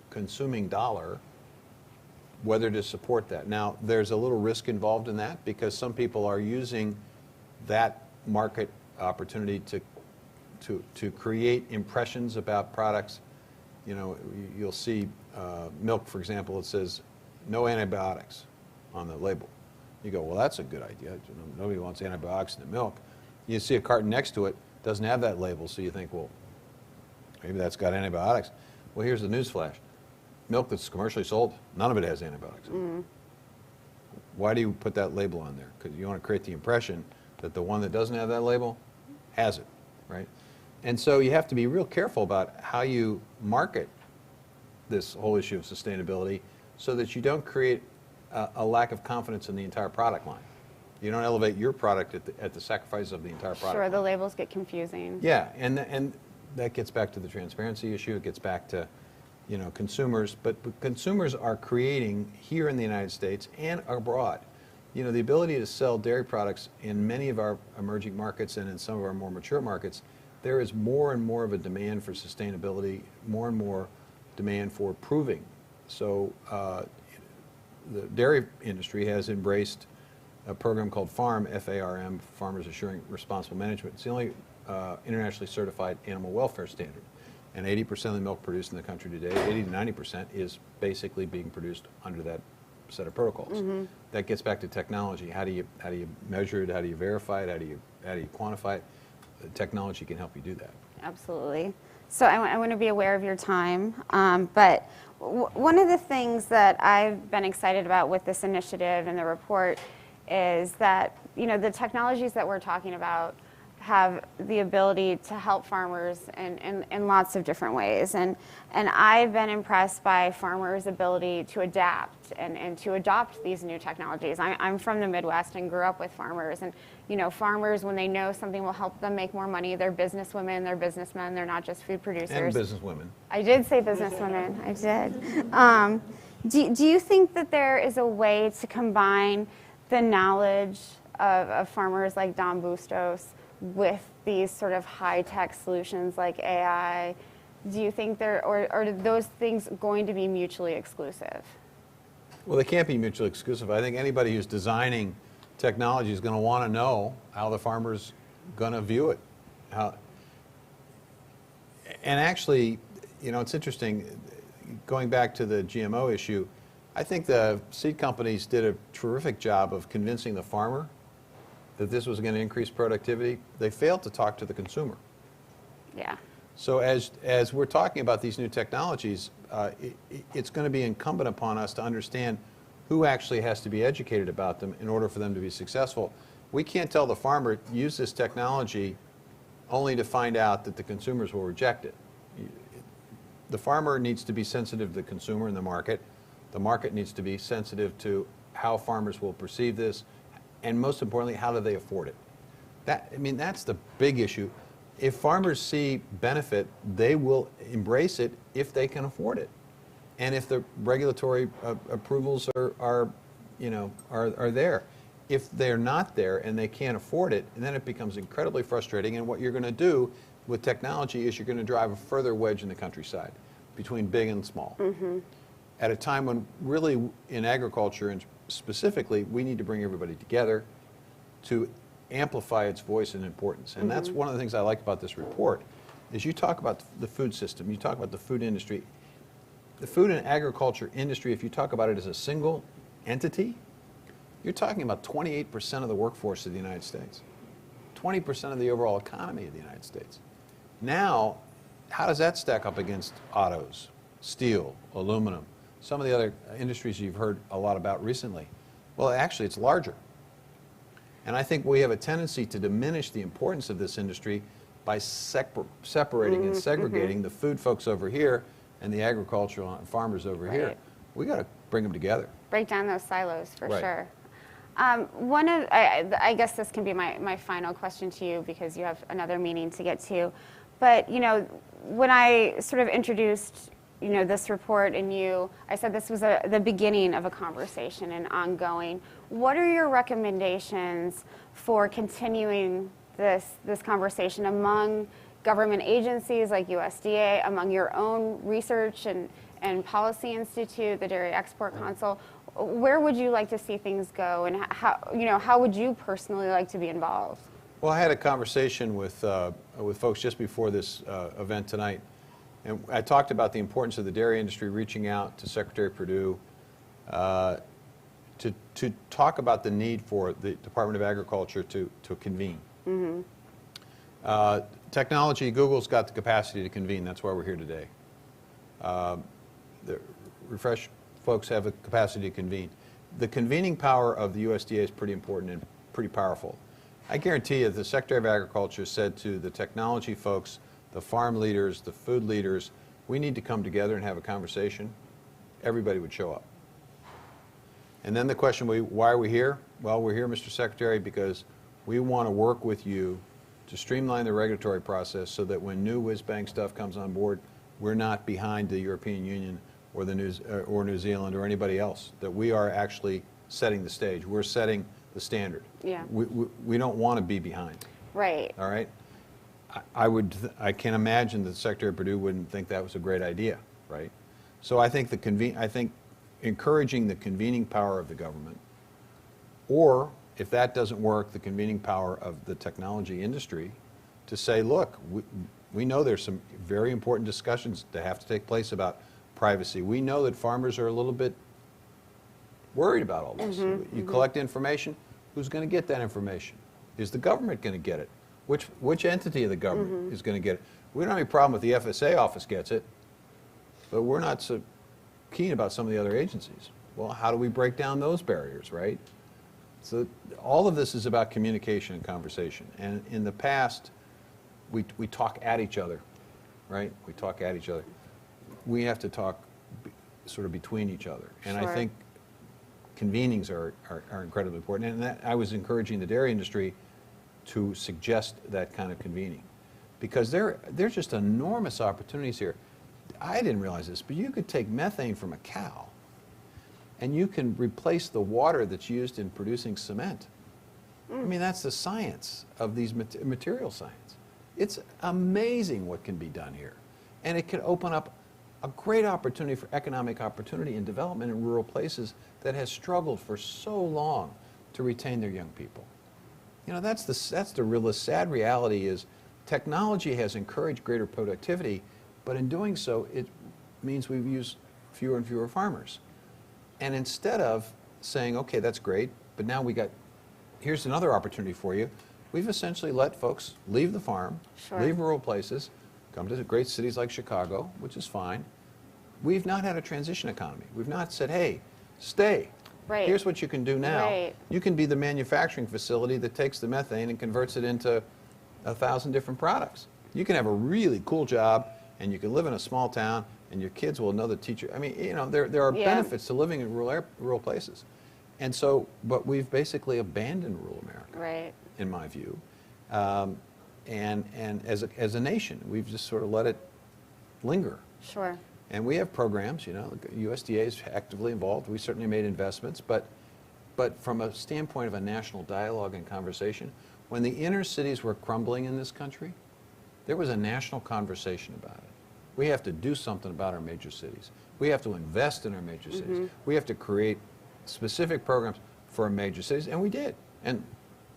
[SPEAKER 3] consuming dollar whether to support that. Now, there's a little risk involved in that because some people are using that market opportunity to create impressions about products. You know, you'll see milk, for example, it says no antibiotics on the label. You go, well, that's a good idea. Nobody wants antibiotics in the milk. You see a carton next to it, doesn't have that label, so you think, well, maybe that's got antibiotics. Well, here's the newsflash. Milk that's commercially sold, none of it has antibiotics. Why do you put that label on there? Because you want to create the impression that the one that doesn't have that label has it, right? And so you have to be real careful about how you market this whole issue of sustainability so that you don't create a lack of confidence in the entire product line. You don't elevate your product at the sacrifice of the entire product
[SPEAKER 2] Sure,
[SPEAKER 3] line.
[SPEAKER 2] the labels get confusing.
[SPEAKER 3] Yeah, and that gets back to the transparency issue. It gets back to, you know, consumers. But consumers are creating here in the United States and abroad, you know, the ability to sell dairy products in many of our emerging markets and in some of our more mature markets. There is more and more of a demand for sustainability, more and more demand for proving. So the dairy industry has embraced a program called FARM, F-A-R-M, Farmers Assuring Responsible Management. It's the only internationally certified animal welfare standard. And 80% of the milk produced in the country today, 80 to 90%, is basically being produced under that set of protocols. That gets back to technology. How do you measure it? How do you verify it? How do you quantify it? Technology can help you do that.
[SPEAKER 2] Absolutely. So I want to be aware of your time, but one of the things that I've been excited about with this initiative and the report is that, you know, the technologies that we're talking about have the ability to help farmers in lots of different ways. And I've been impressed by farmers' ability to adapt and to adopt these new technologies. I'm from the Midwest and grew up with farmers. And, you know, farmers, when they know something will help them make more money, they're businesswomen, they're businessmen, they're not just food producers.
[SPEAKER 3] And businesswomen.
[SPEAKER 2] I did say businesswomen, I did. Do you think that there is a way to combine the knowledge of farmers like Don Bustos with these sort of high-tech solutions like AI? Do you think or are those things going to be mutually exclusive?
[SPEAKER 3] Well, they can't be mutually exclusive. I think anybody who's designing technology is going to want to know how the farmer's going to view it. And actually, you know, it's interesting, going back to the GMO issue, I think the seed companies did a terrific job of convincing the farmer that this was going to increase productivity. They failed to talk to the consumer.
[SPEAKER 2] Yeah.
[SPEAKER 3] So as we're talking about these new technologies, it's going to be incumbent upon us to understand who actually has to be educated about them in order for them to be successful. We can't tell the farmer, use this technology, only to find out that the consumers will reject it. The farmer needs to be sensitive to the consumer and the market. The market needs to be sensitive to how farmers will perceive this, and most importantly, how do they afford it? That's the big issue. If farmers see benefit, they will embrace it if they can afford it, and if the regulatory approvals are there. If they're not there and they can't afford it, and then it becomes incredibly frustrating. And what you're going to do with technology is you're going to drive a further wedge in the countryside between big and small. At a time when really in agriculture and specifically, we need to bring everybody together to amplify its voice and importance. And that's one of the things I like about this report, is you talk about the food system, you talk about the food industry. The food and agriculture industry, if you talk about it as a single entity, you're talking about 28% of the workforce of the United States, 20% of the overall economy of the United States. Now, how does that stack up against autos, steel, aluminum, some of the other industries you've heard a lot about recently? Well, actually, it's larger. And I think we have a tendency to diminish the importance of this industry by separating and segregating the food folks over here and the agricultural and farmers over here. We got to bring them together.
[SPEAKER 2] Break down those silos for sure. I guess this can be my final question to you, because you have another meeting to get to. But, you know, when I sort of introduced, you know, this report and I said this was the beginning of a conversation and ongoing. What are your recommendations for continuing this conversation among government agencies like USDA, among your own research and policy institute, the Dairy Export Council? Where would you like to see things go, and how would you personally like to be involved?
[SPEAKER 3] Well, I had a conversation with folks just before this event tonight, and I talked about the importance of the dairy industry reaching out to Secretary Perdue to talk about the need for the Department of Agriculture to convene. Technology, Google's got the capacity to convene. That's why we're here today. The Refresh folks have the capacity to convene. The convening power of the USDA is pretty important and pretty powerful. I guarantee you the Secretary of Agriculture said to the technology folks, the farm leaders, the food leaders, we need to come together and have a conversation. Everybody would show up. And then the question, why are we here? Well, we're here, Mr. Secretary, because we want to work with you to streamline the regulatory process so that when new whiz-bang stuff comes on board, we're not behind the European Union or New Zealand or anybody else, that we are actually setting the stage. We're setting the standard.
[SPEAKER 2] Yeah.
[SPEAKER 3] We don't want to be behind.
[SPEAKER 2] Right.
[SPEAKER 3] All right? I can imagine that Secretary Perdue wouldn't think that was a great idea, right? So I think encouraging the convening power of the government, or if that doesn't work, the convening power of the technology industry to say, look, we know there's some very important discussions that have to take place about privacy. We know that farmers are a little bit worried about all this. You collect information, who's going to get that information? Is the government going to get it? Which entity of the government is going to get it? We don't have any problem if the FSA office gets it, but we're not so keen about some of the other agencies. Well, how do we break down those barriers, right? So all of this is about communication and conversation. And in the past, we talk at each other, right? We talk at each other. We have to talk sort of between each other. And
[SPEAKER 2] Sure.
[SPEAKER 3] I think convenings are incredibly important. And I was encouraging the dairy industry to suggest that kind of convening, because there's just enormous opportunities here. I didn't realize this, but you could take methane from a cow and you can replace the water that's used in producing cement. I mean, that's the science of these material science. It's amazing what can be done here. And it could open up a great opportunity for economic opportunity and development in rural places that has struggled for so long to retain their young people. You know, that's the real sad reality is technology has encouraged greater productivity, but in doing so, it means we've used fewer and fewer farmers. And instead of saying, okay, that's great, but now here's another opportunity for you, we've essentially let folks leave the farm,
[SPEAKER 2] Sure.
[SPEAKER 3] leave rural places, come to great cities like Chicago, which is fine. We've not had a transition economy. We've not said, hey, stay.
[SPEAKER 2] Right.
[SPEAKER 3] Here's what you can do now.
[SPEAKER 2] Right.
[SPEAKER 3] You can be the manufacturing facility that takes the methane and converts it into 1,000 different products. You can have a really cool job, and you can live in a small town, and your kids will know the teacher. I mean, you know, there are
[SPEAKER 2] Yeah.
[SPEAKER 3] benefits to living in rural places. And so, but we've basically abandoned rural America,
[SPEAKER 2] Right.
[SPEAKER 3] in my view. And as a nation, we've just sort of let it linger.
[SPEAKER 2] Sure.
[SPEAKER 3] And we have programs, you know, USDA is actively involved. We certainly made investments, but from a standpoint of a national dialogue and conversation, when the inner cities were crumbling in this country, there was a national conversation about it. We have to do something about our major cities. We have to invest in our major cities. We have to create specific programs for our major cities, and we did. And,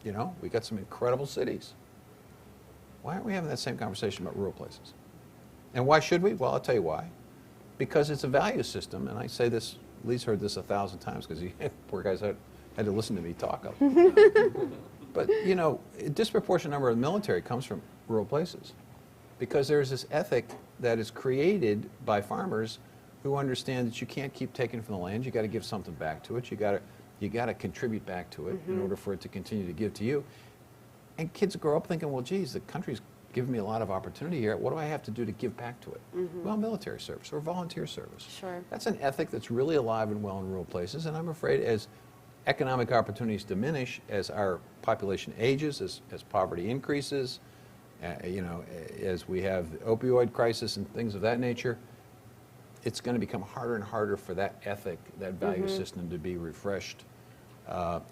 [SPEAKER 3] you know, we got some incredible cities. Why aren't we having that same conversation about rural places? And why should we? Well, I'll tell you why. Because it's a value system, and I say this, Lee's heard this 1,000 times because he, poor guys, had to listen to me talk. But, you know, a disproportionate number of the military comes from rural places because there's this ethic that is created by farmers who understand that you can't keep taking from the land. You got to give something back to it. You got to contribute back to it in order for it to continue to give to you. And kids grow up thinking, well, geez, the country's given me a lot of opportunity here. What do I have to do to give back to it? Well, military service or volunteer service.
[SPEAKER 2] Sure.
[SPEAKER 3] That's an ethic that's really alive and well in rural places. And I'm afraid as economic opportunities diminish, as our population ages, as poverty increases, you know, as we have the opioid crisis and things of that nature, it's going to become harder and harder for that ethic, that value system to be refreshed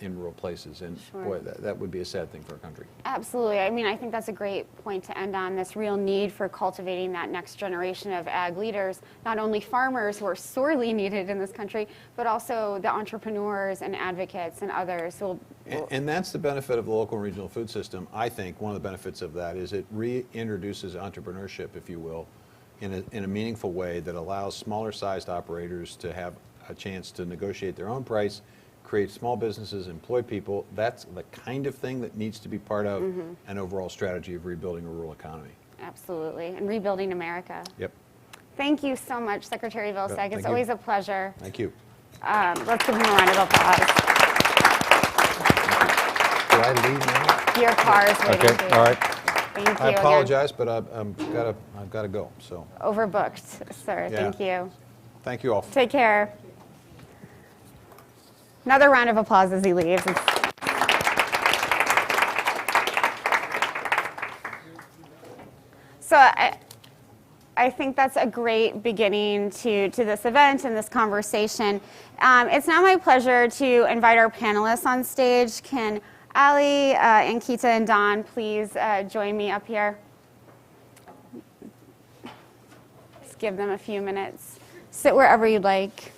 [SPEAKER 3] in rural places. And
[SPEAKER 2] Sure.
[SPEAKER 3] boy, that would be a sad thing for our country.
[SPEAKER 2] Absolutely. I mean, I think that's a great point to end on, this real need for cultivating that next generation of ag leaders, not only farmers who are sorely needed in this country, but also the entrepreneurs and advocates and others who
[SPEAKER 3] And that's the benefit of the local and regional food system. I think one of the benefits of that is it reintroduces entrepreneurship, if you will, in a meaningful way that allows smaller sized operators to have a chance to negotiate their own price, create small businesses, employ people. That's the kind of thing that needs to be part of an overall strategy of rebuilding a rural economy.
[SPEAKER 2] Absolutely. And rebuilding America.
[SPEAKER 3] Yep.
[SPEAKER 2] Thank you so much, Secretary Vilsack.
[SPEAKER 3] Thank
[SPEAKER 2] It's
[SPEAKER 3] you.
[SPEAKER 2] always a pleasure.
[SPEAKER 3] Thank you.
[SPEAKER 2] Let's give him a round of applause.
[SPEAKER 3] Do I leave now?
[SPEAKER 2] Your car is waiting for you.
[SPEAKER 3] All right.
[SPEAKER 2] Thank you
[SPEAKER 3] I
[SPEAKER 2] again.
[SPEAKER 3] apologize, but I've got to go. So
[SPEAKER 2] Overbooked, sir.
[SPEAKER 3] Yeah.
[SPEAKER 2] Thank you.
[SPEAKER 3] thank you all.
[SPEAKER 2] Take care. Another round of applause as he leaves. So I think that's a great beginning to this event and this conversation. It's now my pleasure to invite our panelists on stage. Can Ali, Ankita, and Don please join me up here? Just give them a few minutes. Sit wherever you'd like.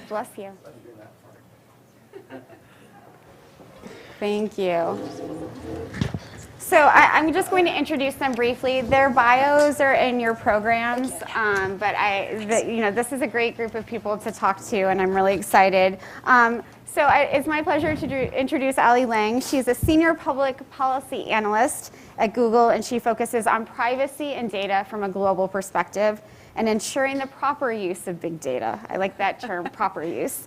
[SPEAKER 2] Bless you. Thank you. So I'm just going to introduce them briefly. Their bios are in your programs, but this is a great group of people to talk to, and I'm really excited. It's my pleasure to introduce Ali Lang. She's a senior public policy analyst at Google, and she focuses on privacy and data from a global perspective and ensuring the proper use of big data. I like that term, proper use.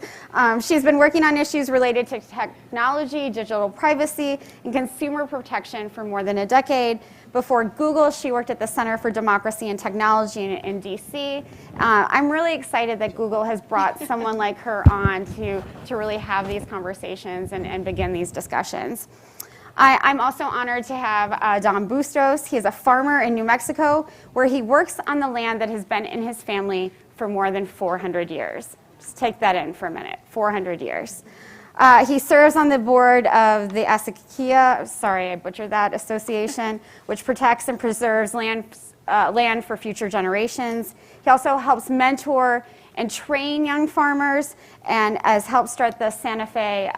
[SPEAKER 2] She's been working on issues related to technology, digital privacy, and consumer protection for more than a decade. Before Google, she worked at the Center for Democracy and Technology in DC. I'm really excited that Google has brought someone like her on to really have these conversations and begin these discussions. I'm also honored to have Don Bustos. He is a farmer in New Mexico where he works on the land that has been in his family for more than 400 years. Just take that in for a minute, 400 years. He serves on the board of the Asakia, sorry, I butchered that, association, which protects and preserves land for future generations. He also helps mentor and train young farmers and has helped start the Santa Fe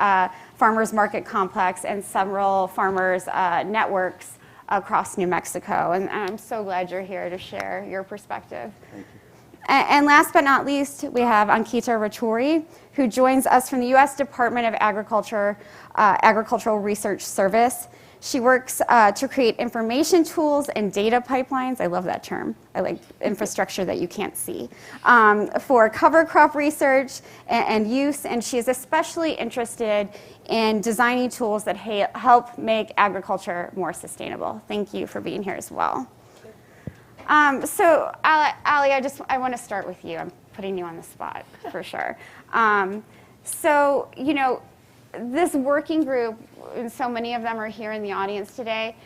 [SPEAKER 2] Farmers Market Complex and several farmers networks across New Mexico. And I'm so glad you're here to share your perspective. Thank you. And last but not least, we have Ankita Raturi, who joins us from the U.S. Department of Agriculture, Agricultural Research Service. She works to create information tools and data pipelines. I love that term. I like infrastructure that you can't see. For cover crop research and use, and she is especially interested in designing tools that help make agriculture more sustainable. Thank you for being here as well. So, Ali, I want to start with you. I'm putting you on the spot for sure. This working group, and so many of them are here in the audience today,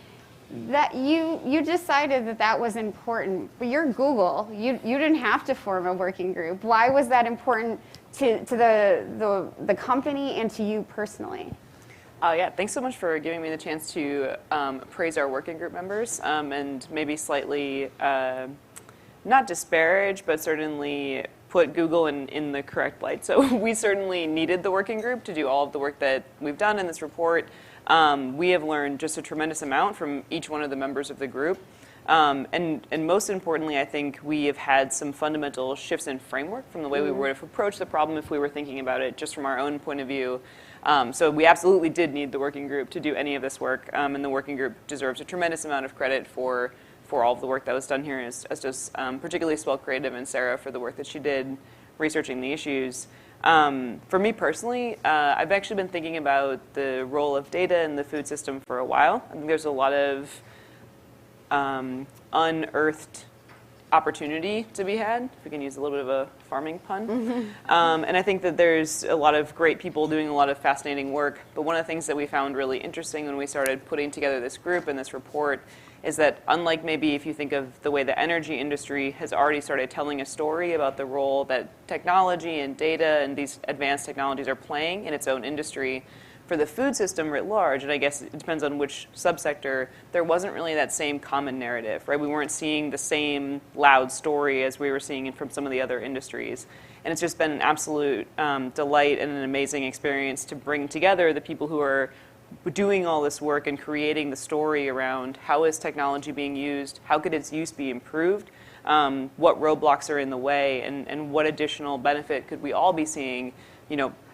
[SPEAKER 2] that you decided that was important. But you're Google. You didn't have to form a working group. Why was that important to the company and to you personally?
[SPEAKER 4] Yeah, thanks so much for giving me the chance to praise our working group members and maybe slightly not disparage, but certainly put Google in the correct light. So we certainly needed the working group to do all of the work that we've done in this report. We have learned just a tremendous amount from each one of the members of the group. And most importantly, I think we have had some fundamental shifts in framework from the way we would have approached the problem if we were thinking about it just from our own point of view. So we absolutely did need the working group to do any of this work, and the working group deserves a tremendous amount of credit for all of the work that was done here, as does particularly Swell Creative and Sarah for the work that she did researching the issues. For me personally, I've actually been thinking about the role of data in the food system for a while. I think there's a lot of unearthed opportunity to be had, if we can use a little bit of a farming pun. And I think that there's a lot of great people doing a lot of fascinating work, but one of the things that we found really interesting when we started putting together this group and this report is that unlike maybe if you think of the way the energy industry has already started telling a story about the role that technology and data and these advanced technologies are playing in its own industry, for the food system writ large, and I guess it depends on which subsector, there wasn't really that same common narrative, right? We weren't seeing the same loud story as we were seeing from some of the other industries. And it's just been an absolute delight and an amazing experience to bring together the people who are doing all this work and creating the story around how is technology being used, how could its use be improved, what roadblocks are in the way, and what additional benefit could we all be seeing,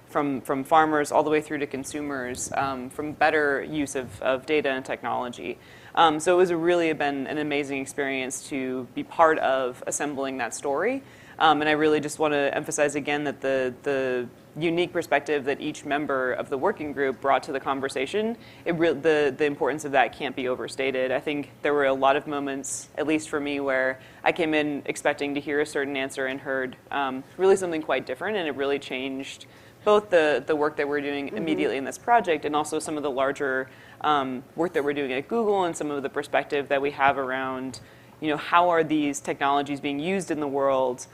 [SPEAKER 4] from farmers all the way through to consumers, from better use of data and technology. So it was really been an amazing experience to be part of assembling that story. And I really just want to emphasize again that the unique perspective that each member of the working group brought to the conversation, the importance of that can't be overstated. I think there were a lot of moments, at least for me, where I came in expecting to hear a certain answer and heard really something quite different, and it really changed both the work that we're doing immediately in this project and also some of the larger work that we're doing at Google and some of the perspective that we have around, how are these technologies being used in the world,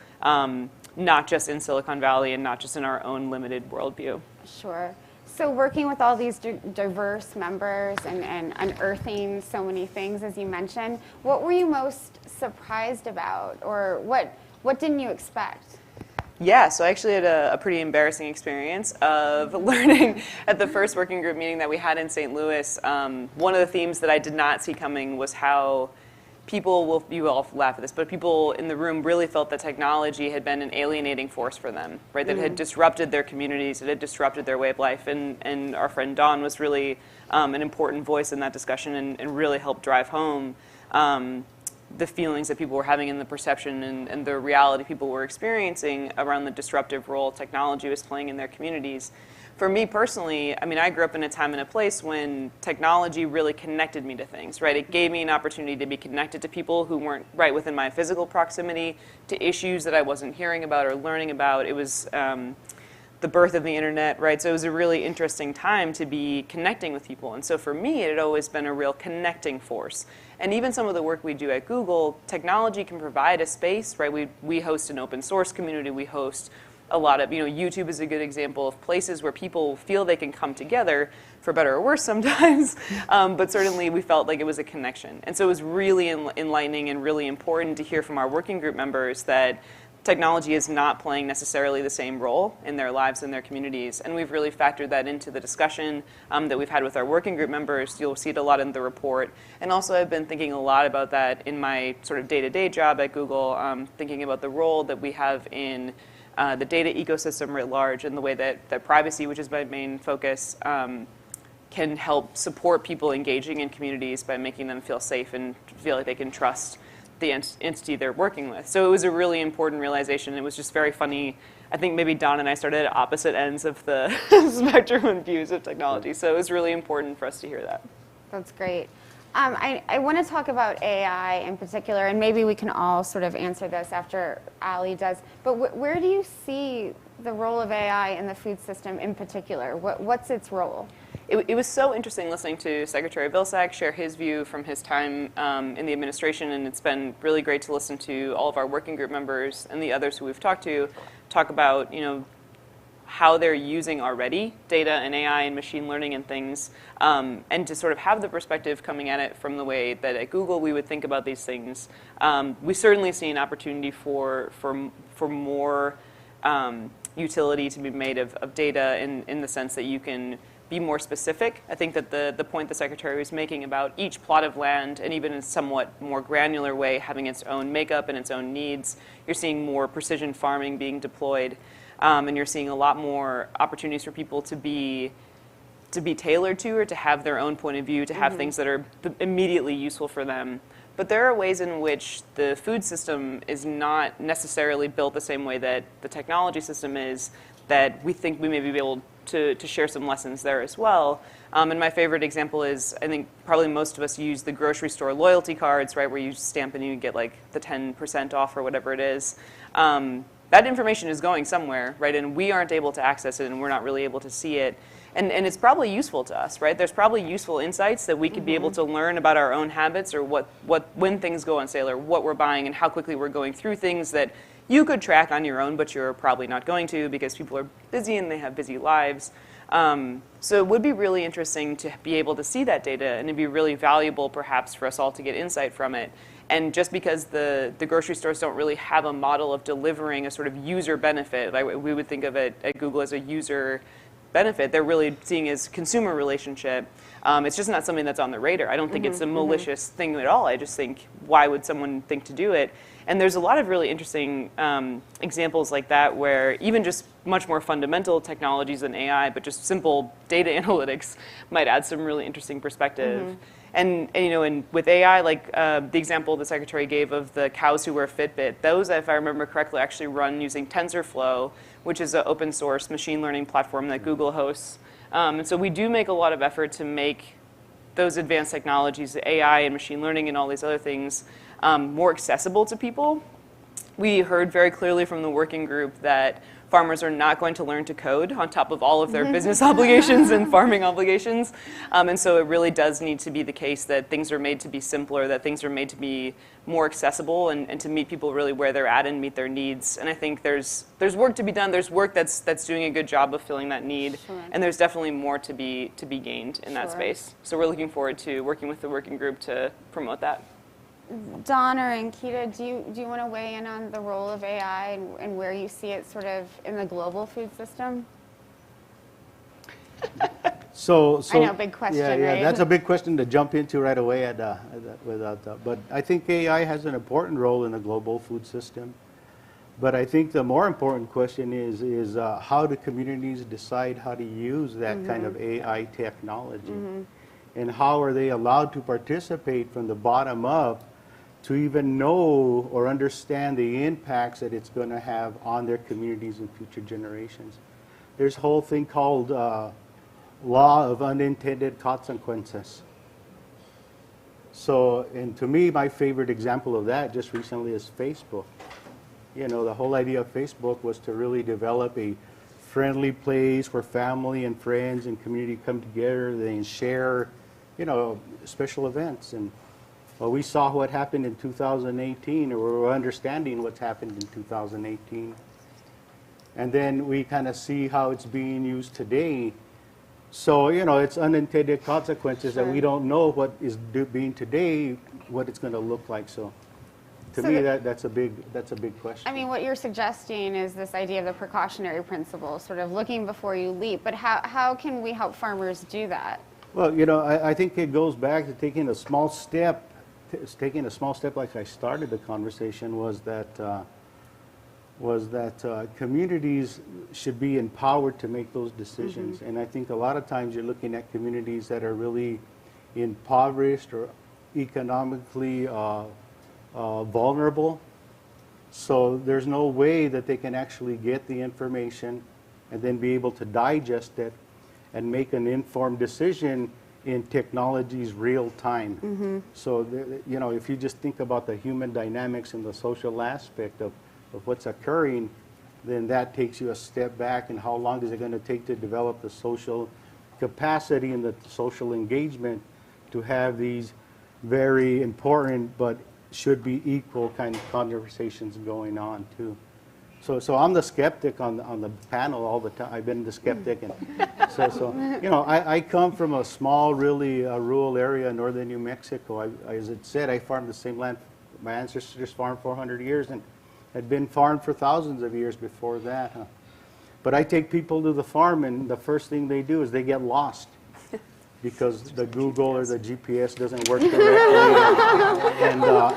[SPEAKER 4] not just in Silicon Valley and not just in our own limited worldview.
[SPEAKER 2] Sure. So working with all these diverse members and unearthing so many things, as you mentioned, what were you most surprised about, or what didn't you expect?
[SPEAKER 4] Yeah, so I actually had a pretty embarrassing experience of learning at the first working group meeting that we had in St. Louis. One of the themes that I did not see coming was how people you all laugh at this, but people in the room really felt that technology had been an alienating force for them, right? That it had disrupted their communities, it had disrupted their way of life, and our friend Dawn was really an important voice in that discussion and really helped drive home the feelings that people were having and the perception and the reality people were experiencing around the disruptive role technology was playing in their communities. For me personally, I grew up in a time and a place when technology really connected me to things, right? It gave me an opportunity to be connected to people who weren't right within my physical proximity, to issues that I wasn't hearing about or learning about. It was the birth of the internet, right? So it was a really interesting time to be connecting with people. And so for me, it had always been a real connecting force. And even some of the work we do at Google, technology can provide a space, right? We host an open source community. We host a lot of, YouTube is a good example of places where people feel they can come together, for better or worse sometimes, but certainly we felt like it was a connection. And so it was really enlightening and really important to hear from our working group members that technology is not playing necessarily the same role in their lives and their communities. And we've really factored that into the discussion that we've had with our working group members. You'll see it a lot in the report. And also I've been thinking a lot about that in my sort of day-to-day job at Google, thinking about the role that we have in the data ecosystem writ large and the way that privacy, which is my main focus, can help support people engaging in communities by making them feel safe and feel like they can trust the entity they're working with. So it was a really important realization. It was just very funny. I think maybe Don and I started at opposite ends of the spectrum and views of technology. So it was really important for us to hear that.
[SPEAKER 2] That's great. I want to talk about AI in particular, and maybe we can all sort of answer this after Ali does. But where do you see the role of AI in the food system in particular? What's its role?
[SPEAKER 4] It was so interesting listening to Secretary Vilsack share his view from his time in the administration, and it's been really great to listen to all of our working group members and the others who we've talked to talk about, how they're using already data and AI and machine learning and things, and to sort of have the perspective coming at it from the way that at Google we would think about these things. We certainly see an opportunity for more utility to be made of data in the sense that you can be more specific. I think that the point the Secretary was making about each plot of land, and even in a somewhat more granular way, having its own makeup and its own needs, you're seeing more precision farming being deployed, and you're seeing a lot more opportunities for people to be tailored to or to have their own point of view, to have things that are immediately useful for them. But there are ways in which the food system is not necessarily built the same way that the technology system is, that we think we may be able to share some lessons there as well. And my favorite example is, I think probably most of us use the grocery store loyalty cards, right, where you stamp and you get like the 10% off or whatever it is. That information is going somewhere, right, and we aren't able to access it and we're not really able to see it. And it's probably useful to us, right? There's probably useful insights that we could be able to learn about our own habits, or when things go on sale, or what we're buying and how quickly we're going through things that you could track on your own, but you're probably not going to because people are busy and they have busy lives. So it would be really interesting to be able to see that data, and it'd be really valuable perhaps for us all to get insight from it. And just because the grocery stores don't really have a model of delivering a sort of user benefit, like we would think of it at Google as a user benefit, they're really seeing as consumer relationship. It's just not something that's on the radar. I don't think it's a malicious thing at all. I just think, why would someone think to do it? And there's a lot of really interesting examples like that, where even just much more fundamental technologies than AI, but just simple data analytics might add some really interesting perspective. And with AI, like the example the secretary gave of the cows who wear Fitbit, those, if I remember correctly, actually run using TensorFlow, which is an open source machine learning platform that Google hosts. And so we do make a lot of effort to make those advanced technologies, AI and machine learning and all these other things, more accessible to people. We heard very clearly from the working group that farmers are not going to learn to code on top of all of their business obligations and farming obligations. And so it really does need to be the case that things are made to be simpler, that things are made to be more accessible, and to meet people really where they're at and meet their needs. And I think there's work to be done. There's work that's doing a good job of filling that need.
[SPEAKER 2] Sure.
[SPEAKER 4] And there's definitely more to be gained in that
[SPEAKER 2] Sure.
[SPEAKER 4] space. So we're looking forward to working with the working group to promote that.
[SPEAKER 2] Donna or Ankita, do you want to weigh in on the role of AI and where you see it sort of in the global food system?
[SPEAKER 5] So
[SPEAKER 2] I know, big question,
[SPEAKER 5] yeah,
[SPEAKER 2] right?
[SPEAKER 5] that's a big question to jump into right away. But I think AI has an important role in the global food system. But I think the more important question is how do communities decide how to use that kind of AI technology? And how are they allowed to participate from the bottom up to even know or understand the impacts that it's going to have on their communities and future generations? There's a whole thing called law of unintended consequences. So, and to me, my favorite example of that just recently is Facebook. You know, the whole idea of Facebook was to really develop a friendly place where family and friends and community come together, they share, special events. And well, we saw what happened in 2018, or we're understanding what's happened in 2018. And then we kind of see how it's being used today. So, it's unintended consequences that we don't know what is being today, what it's going to look like. So, to me, that's a big question.
[SPEAKER 2] I mean, what you're suggesting is this idea of the precautionary principle, sort of looking before you leap. But how can we help farmers do that?
[SPEAKER 5] Well, I think it goes back to taking a small step. Taking a small step, like I started the conversation, was that communities should be empowered to make those decisions. And I think a lot of times you're looking at communities that are really impoverished or economically vulnerable. So there's no way that they can actually get the information and then be able to digest it and make an informed decision in technology's real time. So, if you just think about the human dynamics and the social aspect of what's occurring, then that takes you a step back. And how long is it going to take to develop the social capacity and the social engagement to have these very important but should be equal kind of conversations going on too. So I'm the skeptic on the panel all the time. I've been the skeptic, and I come from a small, really rural area in northern New Mexico. As it said, I farmed the same land. My ancestors farmed 400 years and had been farmed for thousands of years before that. But I take people to the farm, and the first thing they do is they get lost because the Google or the GPS doesn't work correctly.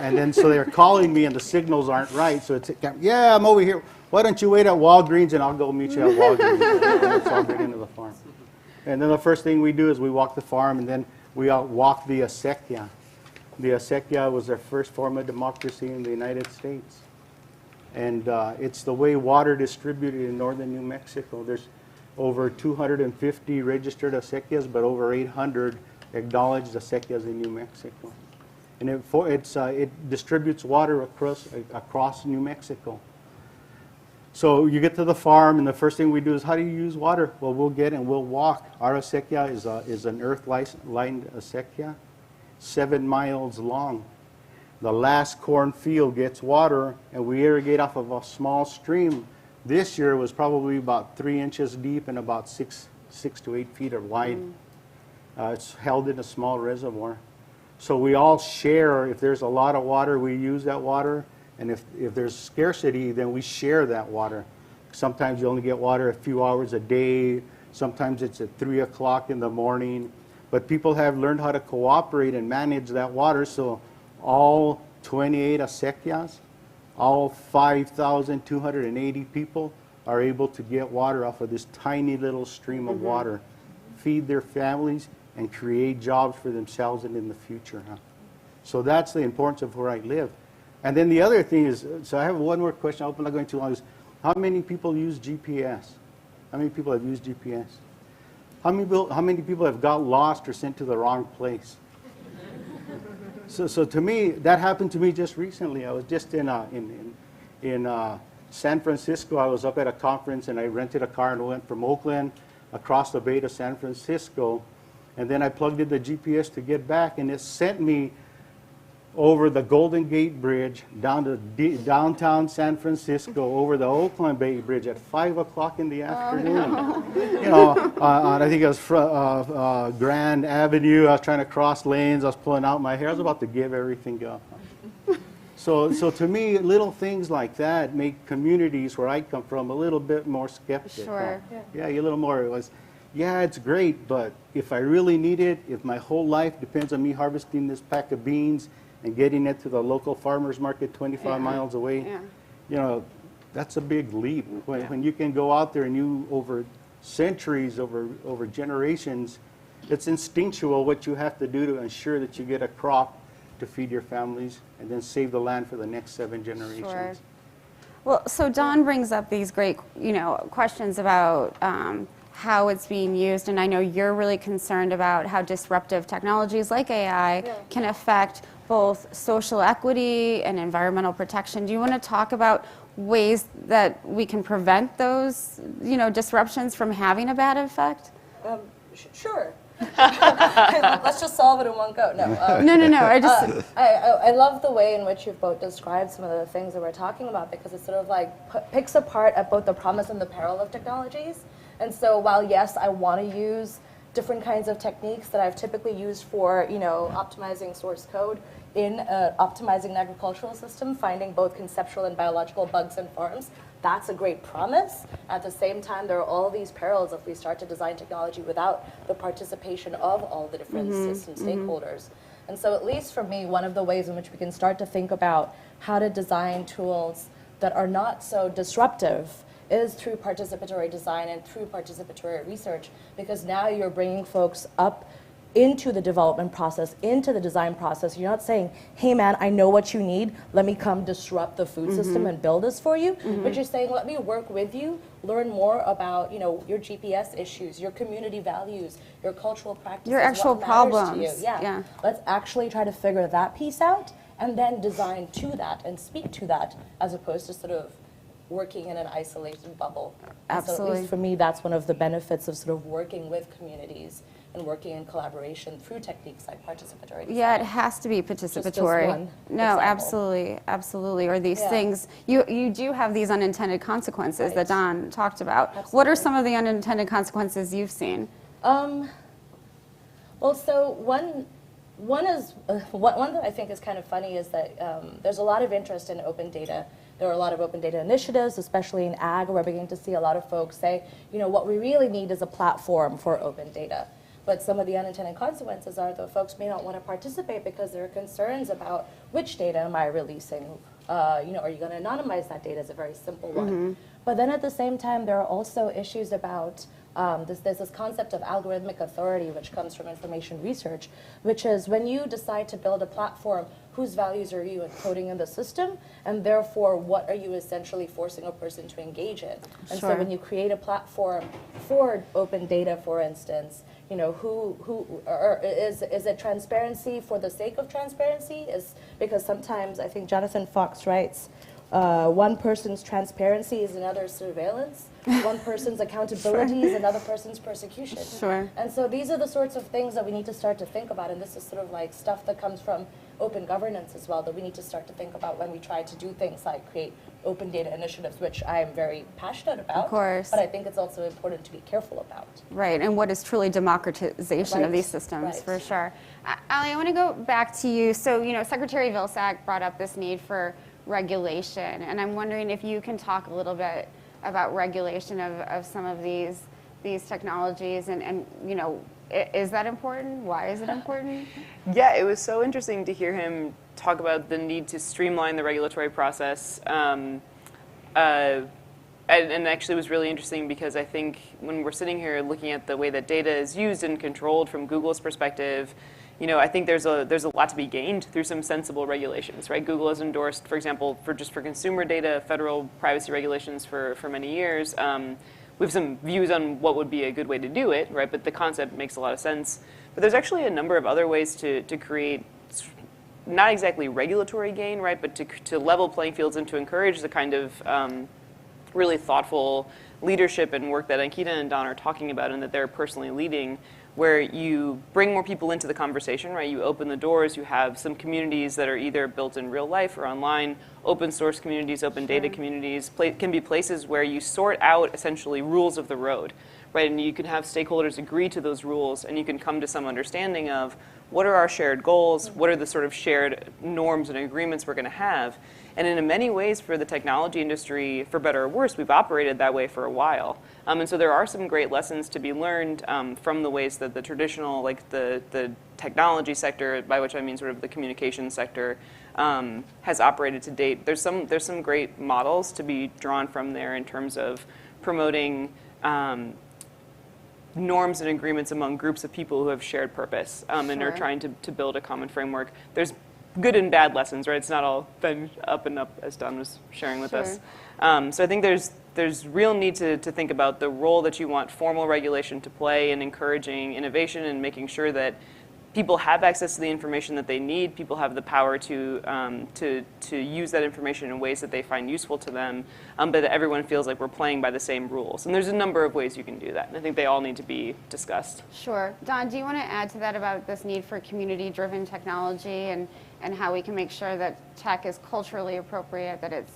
[SPEAKER 5] And then so they're calling me and the signals aren't right. So it's, yeah, I'm over here. Why don't you wait at Walgreens and I'll go meet you at Walgreens. And it's all get into the farm. And then the first thing we do is we walk the farm, and then we walk the acequia. The acequia was their first form of democracy in the United States. And it's the way water distributed in northern New Mexico. There's over 250 registered acequias, but over 800 acknowledged acequias in New Mexico. And it distributes water across New Mexico. So you get to the farm, and the first thing we do is, how do you use water? Well, we'll get and we'll walk. Our acequia is an earth-lined acequia, 7 miles long. The last cornfield gets water, and we irrigate off of a small stream. This year was probably about 3 inches deep and about 6 to 8 feet wide. It's held in a small reservoir. So we all share. If there's a lot of water, we use that water. And if there's scarcity, then we share that water. Sometimes you only get water a few hours a day. Sometimes it's at 3 o'clock in the morning. But people have learned how to cooperate and manage that water. So all 28 acequias, all 5,280 people are able to get water off of this tiny little stream of water, feed their families, and create jobs for themselves and in the future. So that's the importance of where I live. And then the other thing is, so I have one more question. I hope I'm not going too long. Is how many people use GPS? How many people have used GPS? How many people have got lost or sent to the wrong place? So to me, that happened to me just recently. I was just in San Francisco. I was up at a conference, and I rented a car and went from Oakland across the bay to San Francisco. And then I plugged in the GPS to get back, and it sent me over the Golden Gate Bridge down to downtown San Francisco, over the Oakland Bay Bridge at 5 o'clock in the afternoon. No. You know, I think it was Grand Avenue. I was trying to cross lanes. I was pulling out my hair. I was about to give everything up. So to me, little things like that make communities where I come from a little bit more skeptical.
[SPEAKER 2] Sure.
[SPEAKER 5] Yeah, a little more. It was, yeah, it's great, but if I really need it, if my whole life depends on me harvesting this pack of beans and getting it to the local farmer's market 25 miles away, you know, that's a big leap. When you can go out there and you, over centuries, over generations, it's instinctual what you have to do to ensure that you get a crop to feed your families and then save the land for the next 7 generations.
[SPEAKER 2] Sure. Well, so Don brings up these great, questions about how it's being used, and I know you're really concerned about how disruptive technologies like AI can affect both social equity and environmental protection. Do you want to talk about ways that we can prevent those, disruptions from having a bad effect?
[SPEAKER 6] Sure. Let's just solve it in one go. No.
[SPEAKER 2] No.
[SPEAKER 6] I love the way in which you've both described some of the things that we're talking about, because it sort of like picks apart at both the promise and the peril of technologies. And so while yes, I want to use different kinds of techniques that I've typically used for, optimizing source code in optimizing an agricultural system, finding both conceptual and biological bugs in farms, that's a great promise. At the same time, there are all these perils if we start to design technology without the participation of all the different system stakeholders. And so at least for me, one of the ways in which we can start to think about how to design tools that are not so disruptive is through participatory design and through participatory research, because now you're bringing folks up into the development process, into the design process. You're not saying, hey man, I know what you need, let me come disrupt the food system and build this for you, but you're saying, let me work with you, learn more about your GPS issues, your community values, your cultural practices,
[SPEAKER 2] your actual
[SPEAKER 6] what
[SPEAKER 2] problems.
[SPEAKER 6] to you. Yeah. Let's actually try to figure that piece out and then design to that and speak to that, as opposed to sort of working in an isolated bubble.
[SPEAKER 2] Absolutely.
[SPEAKER 6] So at least for me, that's one of the benefits of sort of working with communities and working in collaboration through techniques like participatory design.
[SPEAKER 2] Yeah, it has to be participatory.
[SPEAKER 6] one
[SPEAKER 2] No,
[SPEAKER 6] example.
[SPEAKER 2] absolutely. Or these things, you do have these unintended consequences that Don talked about.
[SPEAKER 6] Absolutely.
[SPEAKER 2] What are some of the unintended consequences you've seen?
[SPEAKER 6] Well, so one that I think is kind of funny is that there's a lot of interest in open data. There are a lot of open data initiatives, especially in ag. We're beginning to see a lot of folks say, what we really need is a platform for open data. But some of the unintended consequences are that folks may not want to participate because there are concerns about which data am I releasing. Are you going to anonymize that data is a very simple one. But then at the same time, there are also issues about there's this concept of algorithmic authority, which comes from information research, which is when you decide to build a platform, whose values are you encoding in the system, and therefore what are you essentially forcing a person to engage in? And so when you create a platform for open data, for instance, is it transparency for the sake of transparency? Is because sometimes I think Jonathan Fox writes, One person's transparency is another surveillance. One person's accountability is another person's persecution.
[SPEAKER 2] Sure.
[SPEAKER 6] And so these are the sorts of things that we need to start to think about. And this is sort of like stuff that comes from open governance as well, that we need to start to think about when we try to do things like create open data initiatives, which I am very passionate about.
[SPEAKER 2] Of course.
[SPEAKER 6] But I think it's also important to be careful about.
[SPEAKER 2] Right, and what is truly democratization of
[SPEAKER 6] Right,
[SPEAKER 2] these systems,
[SPEAKER 6] right.
[SPEAKER 2] for sure. Ali, I want to go back to you. So, Secretary Vilsack brought up this need for regulation, and I'm wondering if you can talk a little bit about regulation of some of these technologies, and is that important? Why is it important?
[SPEAKER 4] Yeah, it was so interesting to hear him talk about the need to streamline the regulatory process. And actually it was really interesting because I think when we're sitting here looking at the way that data is used and controlled from Google's perspective, I think there's a lot to be gained through some sensible regulations, right? Google has endorsed, for example, for consumer data, federal privacy regulations for many years. We have some views on what would be a good way to do it, right? But the concept makes a lot of sense. But there's actually a number of other ways to create not exactly regulatory gain, right? But to level playing fields and to encourage the kind of really thoughtful leadership and work that Ankita and Don are talking about and that they're personally leading, where you bring more people into the conversation, right? You open the doors, you have some communities that are either built in real life or online, open source communities, open data communities, can be places where you sort out essentially rules of the road, right? And you can have stakeholders agree to those rules and you can come to some understanding of what are our shared goals, what are the sort of shared norms and agreements we're going to have. And in many ways for the technology industry, for better or worse, we've operated that way for a while. And so there are some great lessons to be learned from the ways that the traditional, like the technology sector, by which I mean sort of the communications sector, has operated to date. There's some great models to be drawn from there in terms of promoting norms and agreements among groups of people who have shared purpose and are trying to build a common framework. There's good and bad lessons, right? It's not all been up and up, as Don was sharing with us. So I think there's real need to think about the role that you want formal regulation to play in encouraging innovation and making sure that people have access to the information that they need, people have the power to use that information in ways that they find useful to them, but that everyone feels like we're playing by the same rules. And there's a number of ways you can do that, and I think they all need to be discussed.
[SPEAKER 2] Sure. Don, do you want to add to that about this need for community-driven technology and how we can make sure that tech is culturally appropriate, that it's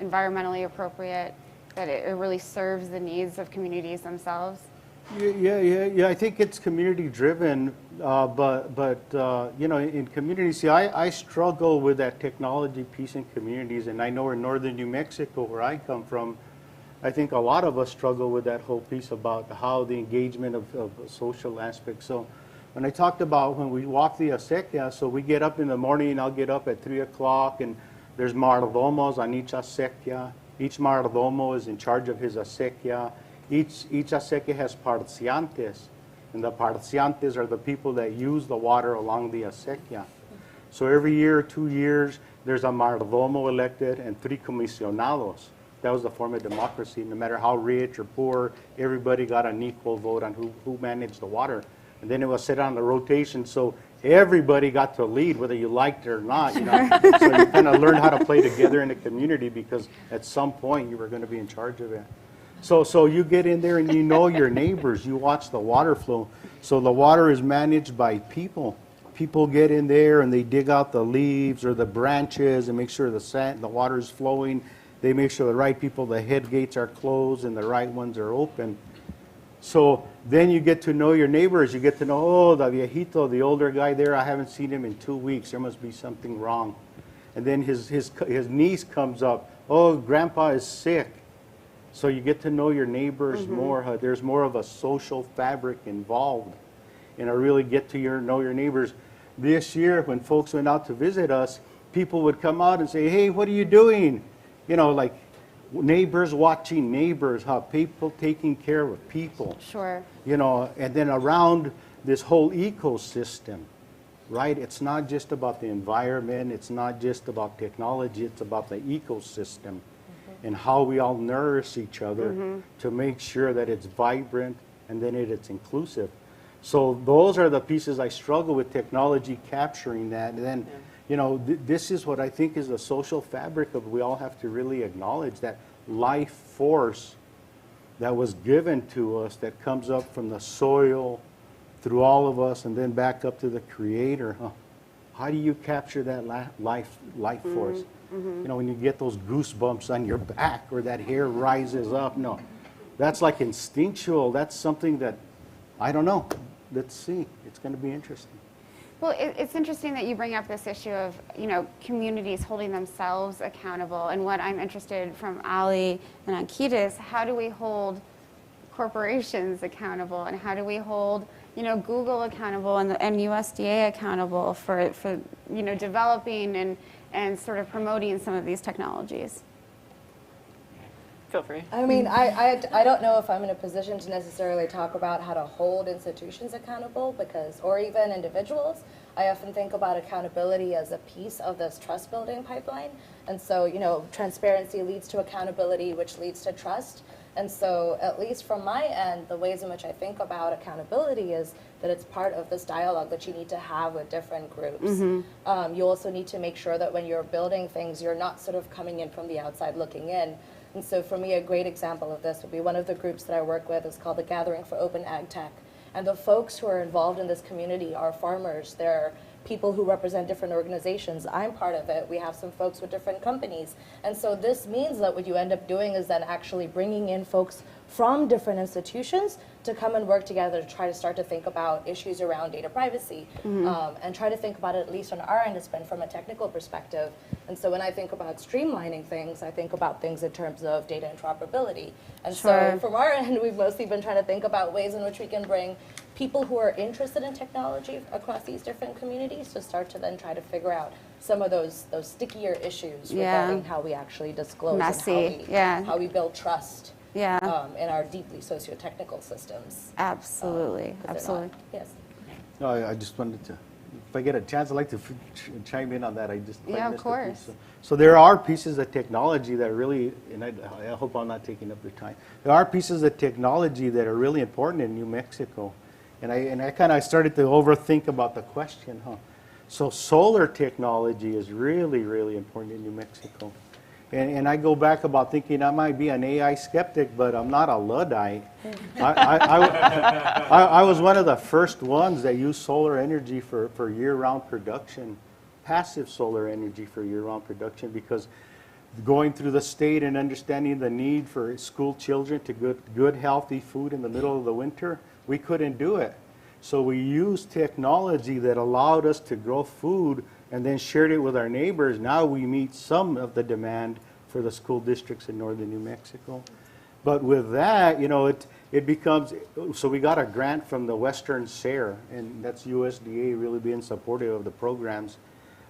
[SPEAKER 2] environmentally appropriate, that it really serves the needs of communities themselves?
[SPEAKER 5] Yeah. I think it's community-driven, but in communities, see, I struggle with that technology piece in communities, and I know in northern New Mexico, where I come from, I think a lot of us struggle with that whole piece about how the engagement of social aspects. So when I talked about when we walk the acequia, so we get up in the morning, I'll get up at 3 o'clock, and there's mayordomos on each acequia. Each mayordomo is in charge of his acequia. Each acequia has parciantes, and the parciantes are the people that use the water along the acequia. So every year, 2 years, there's a mayordomo elected and 3 comisionados. That was the form of democracy. No matter how rich or poor, everybody got an equal vote on who managed the water. And then it was set on the rotation, so everybody got to lead, whether you liked it or not. So you kind of learned how to play together in a community because at some point you were going to be in charge of it. So you get in there and you know your neighbors. You watch the water flow. So the water is managed by people. People get in there and they dig out the leaves or the branches and make sure the water is flowing. They make sure the right people, the head gates are closed and the right ones are open. So then you get to know your neighbors. You get to know, oh, the viejito, the older guy there, I haven't seen him in 2 weeks. There must be something wrong. And then his niece comes up. Oh, grandpa is sick. So you get to know your neighbors more. There's more of a social fabric involved. And I really get to know your neighbors. This year, when folks went out to visit us, people would come out and say, hey, what are you doing? Like neighbors watching neighbors, how people taking care of people.
[SPEAKER 2] Sure.
[SPEAKER 5] And then around this whole ecosystem, right? It's not just about the environment. It's not just about technology. It's about the ecosystem and how we all nourish each other to make sure that it's vibrant and then it's inclusive. So those are the pieces I struggle with technology capturing that. And then, you know, this is what I think is the social fabric of, we all have to really acknowledge that life force that was given to us, that comes up from the soil through all of us and then back up to the Creator. Huh? How do you capture that life force? You know, when you get those goosebumps on your back or that hair rises up, no, that's like instinctual. That's something that, I don't know. Let's see. It's going to be interesting.
[SPEAKER 2] Well, it's interesting that you bring up this issue of, you know, communities holding themselves accountable. And what I'm interested from Ali and Ankita is, how do we hold corporations accountable, and how do we hold, you know, Google accountable and USDA accountable for you know, developing and sort of promoting some of these technologies?
[SPEAKER 4] Feel free.
[SPEAKER 6] I mean, I don't know if I'm in a position to necessarily talk about how to hold institutions accountable, because, or even individuals. I often think about accountability as a piece of this trust building pipeline. And so, you know, transparency leads to accountability, which leads to trust. And so, at least from my end, the ways in which I think about accountability is that it's part of this dialogue that you need to have with different groups. You also need to make sure that when you're building things, you're not sort of coming in from the outside looking in. And so for me, a great example of this would be one of the groups that I work with is called the Gathering for Open Ag Tech. And the folks who are involved in this community are farmers. They're people who represent different organizations. I'm part of it. We have some folks with different companies. And so this means that what you end up doing is then actually bringing in folks from different institutions to come and work together to try to start to think about issues around data privacy, and try to think about it, at least on our end, it's been from a technical perspective. And so when I think about streamlining things, I think about things in terms of data interoperability. And so from our end, we've mostly been trying to think about ways in which we can bring people who are interested in technology across these different communities to start to then try to figure out some of those stickier issues regarding how we actually disclose and how we build trust in our deeply socio-technical systems.
[SPEAKER 2] Absolutely, absolutely.
[SPEAKER 6] Yes.
[SPEAKER 5] No, I just wanted to, if I get a chance, I'd like to chime in on that. I just
[SPEAKER 2] of course.
[SPEAKER 5] So there are pieces of technology that really, and I hope I'm not taking up your time. There are pieces of technology that are really important in New Mexico, and I kind of started to overthink about the question, So solar technology is really, really important in New Mexico. And I go back about thinking I might be an AI skeptic, but I'm not a Luddite. I was one of the first ones that used solar energy for year-round production, passive solar energy for year-round production, because going through the state and understanding the need for school children to get good, healthy food in the middle of the winter, we couldn't do it. So we used technology that allowed us to grow food and then shared it with our neighbors. Now we meet some of the demand for the school districts in northern New Mexico. But with that, you know, it becomes, so we got a grant from the Western SARE, and that's USDA really being supportive of the programs.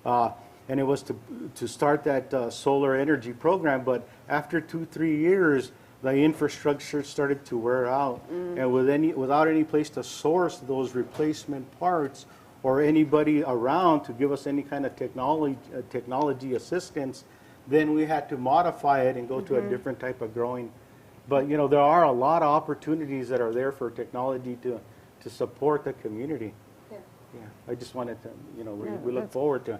[SPEAKER 5] And it was to start that solar energy program, but after 2-3 years, the infrastructure started to wear out. And without any place to source those replacement parts, or anybody around to give us any kind of technology assistance, then we had to modify it and go to a different type of growing. But you know, there are a lot of opportunities that are there for technology to support the community. Yeah. I just wanted to, you know, we look forward to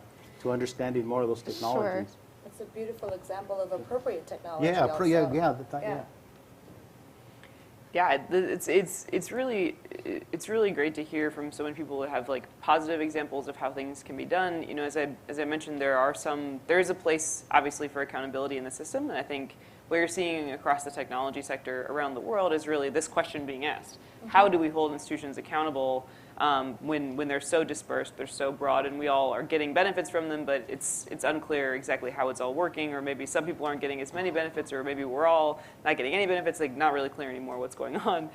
[SPEAKER 5] understanding more of those technologies.
[SPEAKER 6] It's a beautiful example of appropriate technology.
[SPEAKER 4] Yeah, it's really great to hear from so many people that have like positive examples of how things can be done. You know, as I mentioned, there is a place obviously for accountability in the system, and I think what you're seeing across the technology sector around the world is really this question being asked: how do we hold institutions accountable when they're so dispersed, they're so broad, and we all are getting benefits from them, but it's unclear exactly how it's all working, or maybe some people aren't getting as many benefits, or maybe we're all not getting any benefits, like not really clear anymore what's going on.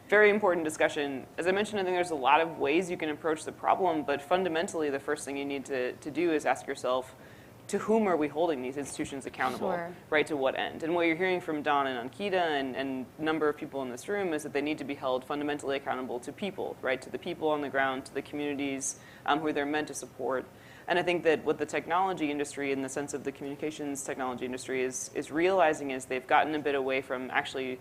[SPEAKER 4] Very important discussion. As I mentioned, I think there's a lot of ways you can approach the problem, but fundamentally the first thing you need to do is ask yourself, to whom are we holding these institutions accountable, right, to what end? And what you're hearing from Don and Ankita and a number of people in this room is that they need to be held fundamentally accountable to people, right, to the people on the ground, to the communities who they're meant to support. And I think that what the technology industry, in the sense of the communications technology industry, is realizing is they've gotten a bit away from actually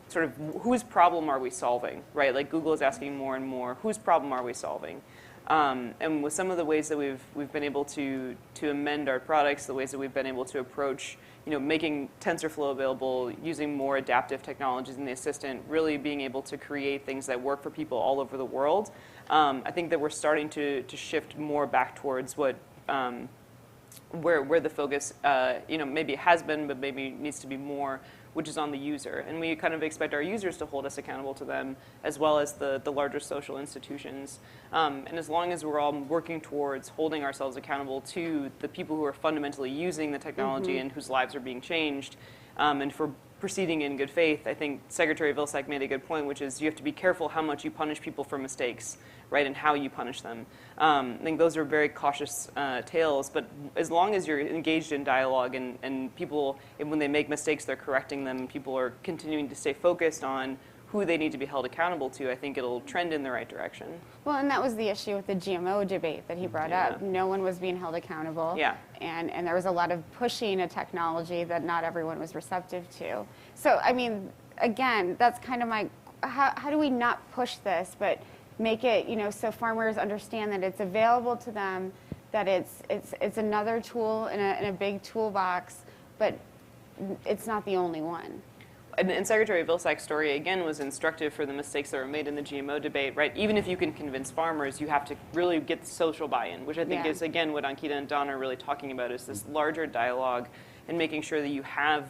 [SPEAKER 4] sort of whose problem are we solving, right? Like Google is asking more and more, whose problem are we solving? And with some of the ways that we've been able to amend our products, the ways that we've been able to approach, making TensorFlow available, using more adaptive technologies in the assistant, really being able to create things that work for people all over the world. I think that we're starting to shift more back towards what where the focus, maybe it has been, but maybe needs to be more, which is on the user. And we kind of expect our users to hold us accountable to them, as well as the larger social institutions. And as long as we're all working towards holding ourselves accountable to the people who are fundamentally using the technology and whose lives are being changed, and for proceeding in good faith, I think Secretary Vilsack made a good point, which is you have to be careful how much you punish people for mistakes, right, and how you punish them. I think those are very cautious tales, but as long as you're engaged in dialogue and people, when they make mistakes, they're correcting them, people are continuing to stay focused on who they need to be held accountable to, I think it'll trend in the right direction.
[SPEAKER 2] Well, and that was the issue with the GMO debate that he brought up. No one was being held accountable.
[SPEAKER 4] Yeah.
[SPEAKER 2] And there was a lot of pushing a technology that not everyone was receptive to. So, I mean, again, that's kind of my, how do we not push this, but make it, so farmers understand that it's available to them, that it's another tool in a big toolbox, but it's not the only one.
[SPEAKER 4] And Secretary Vilsack's story, again, was instructive for the mistakes that were made in the GMO debate, right? Even if you can convince farmers, you have to really get the social buy-in, which I think is, again, what Ankita and Don are really talking about, is this larger dialogue and making sure that you have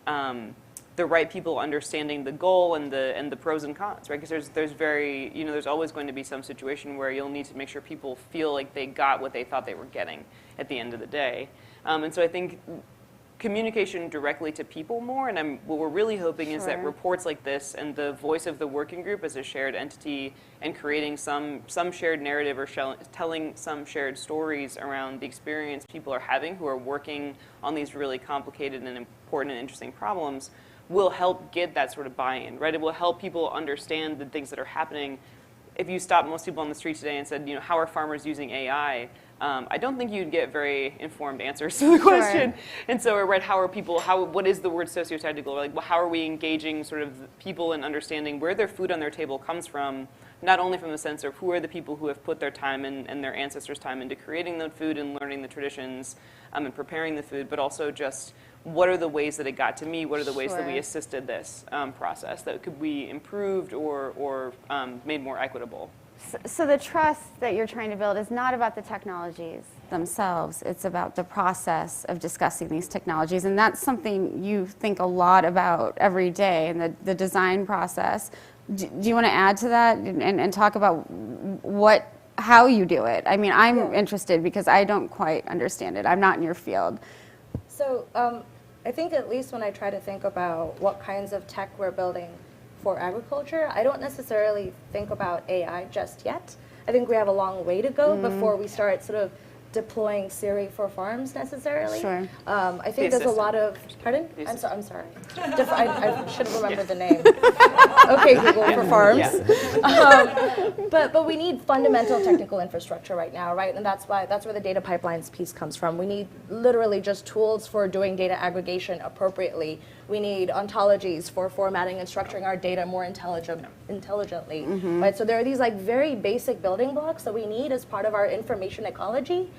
[SPEAKER 4] the right people understanding the goal and the pros and cons, right? Because there's always going to be some situation where you'll need to make sure people feel like they got what they thought they were getting at the end of the day. And so I think communication directly to people more, and what we're really hoping is that reports like this and the voice of the working group as a shared entity and creating some shared narrative or telling some shared stories around the experience people are having who are working on these really complicated and important and interesting problems will help get that sort of buy-in, right? It will help people understand the things that are happening. If you stopped most people on the street today and said, how are farmers using AI? I don't think you'd get very informed answers to the question. And so, right, what is the word socio-technical? Like, well, how are we engaging sort of people in understanding where their food on their table comes from, not only from the sense of who are the people who have put their time and their ancestors' time into creating the food and learning the traditions and preparing the food, but also just what are the ways that it got to me? What are the ways that we assisted this process that could be improved or made more equitable?
[SPEAKER 2] So the trust that you're trying to build is not about the technologies themselves. It's about the process of discussing these technologies. And that's something you think a lot about every day in the design process. Do you want to add to that and talk about how you do it? I mean, I'm interested because I don't quite understand it. I'm not in your field.
[SPEAKER 6] So I think at least when I try to think about what kinds of tech we're building for agriculture, I don't necessarily think about AI just yet. I think we have a long way to go before we start sort of deploying Siri for farms necessarily. I think there's a lot of, pardon? I'm sorry. I should have remembered the name. Okay, Google for farms. But we need fundamental technical infrastructure right now, right? And that's where the data pipelines piece comes from. We need literally just tools for doing data aggregation appropriately. We need ontologies for formatting and structuring our data more intelligently, right? So there are these like very basic building blocks that we need as part of our information ecology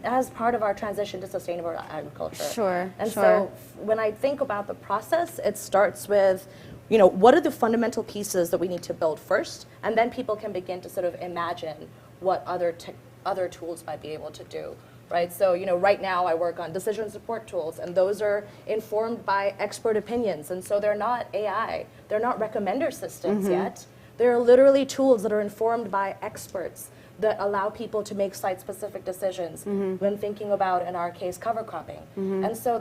[SPEAKER 6] as part of our transition to sustainable agriculture. So when I think about the process, it starts with, what are the fundamental pieces that we need to build first, and then people can begin to sort of imagine what other tools might be able to do. Right, so right now I work on decision support tools, and those are informed by expert opinions, and so they're not AI, they're not recommender systems yet. They're literally tools that are informed by experts that allow people to make site-specific decisions when thinking about, in our case, cover cropping. And so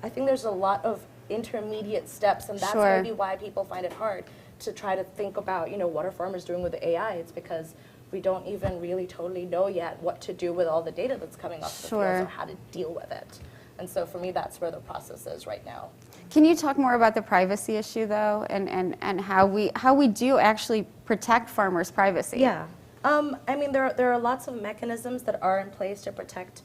[SPEAKER 6] I think there's a lot of intermediate steps, and that's maybe why people find it hard to try to think about, what are farmers doing with AI? It's because we don't even really totally know yet what to do with all the data that's coming off the fields or how to deal with it. And so for me, that's where the process is right now.
[SPEAKER 2] Can you talk more about the privacy issue, though, and how we do actually protect farmers' privacy?
[SPEAKER 6] Yeah. I mean, there are lots of mechanisms that are in place to protect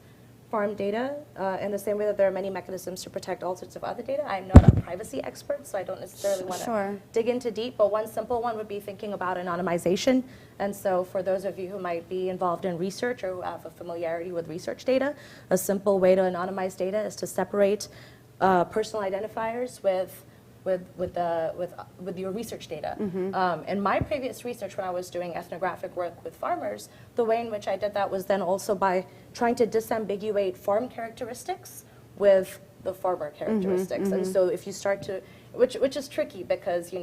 [SPEAKER 6] farm data in the same way that there are many mechanisms to protect all sorts of other data. I'm not a privacy expert, so I don't necessarily want to
[SPEAKER 2] Sure.
[SPEAKER 6] dig into deep, but one simple one would be thinking about anonymization. And so for those of you who might be involved in research or who have a familiarity with research data, a simple way to anonymize data is to separate personal identifiers with your research data. In my previous research, when I was doing ethnographic work with farmers, the way in which I did that was then also by trying to disambiguate farm characteristics with the farmer characteristics. And so if you start to, which is tricky because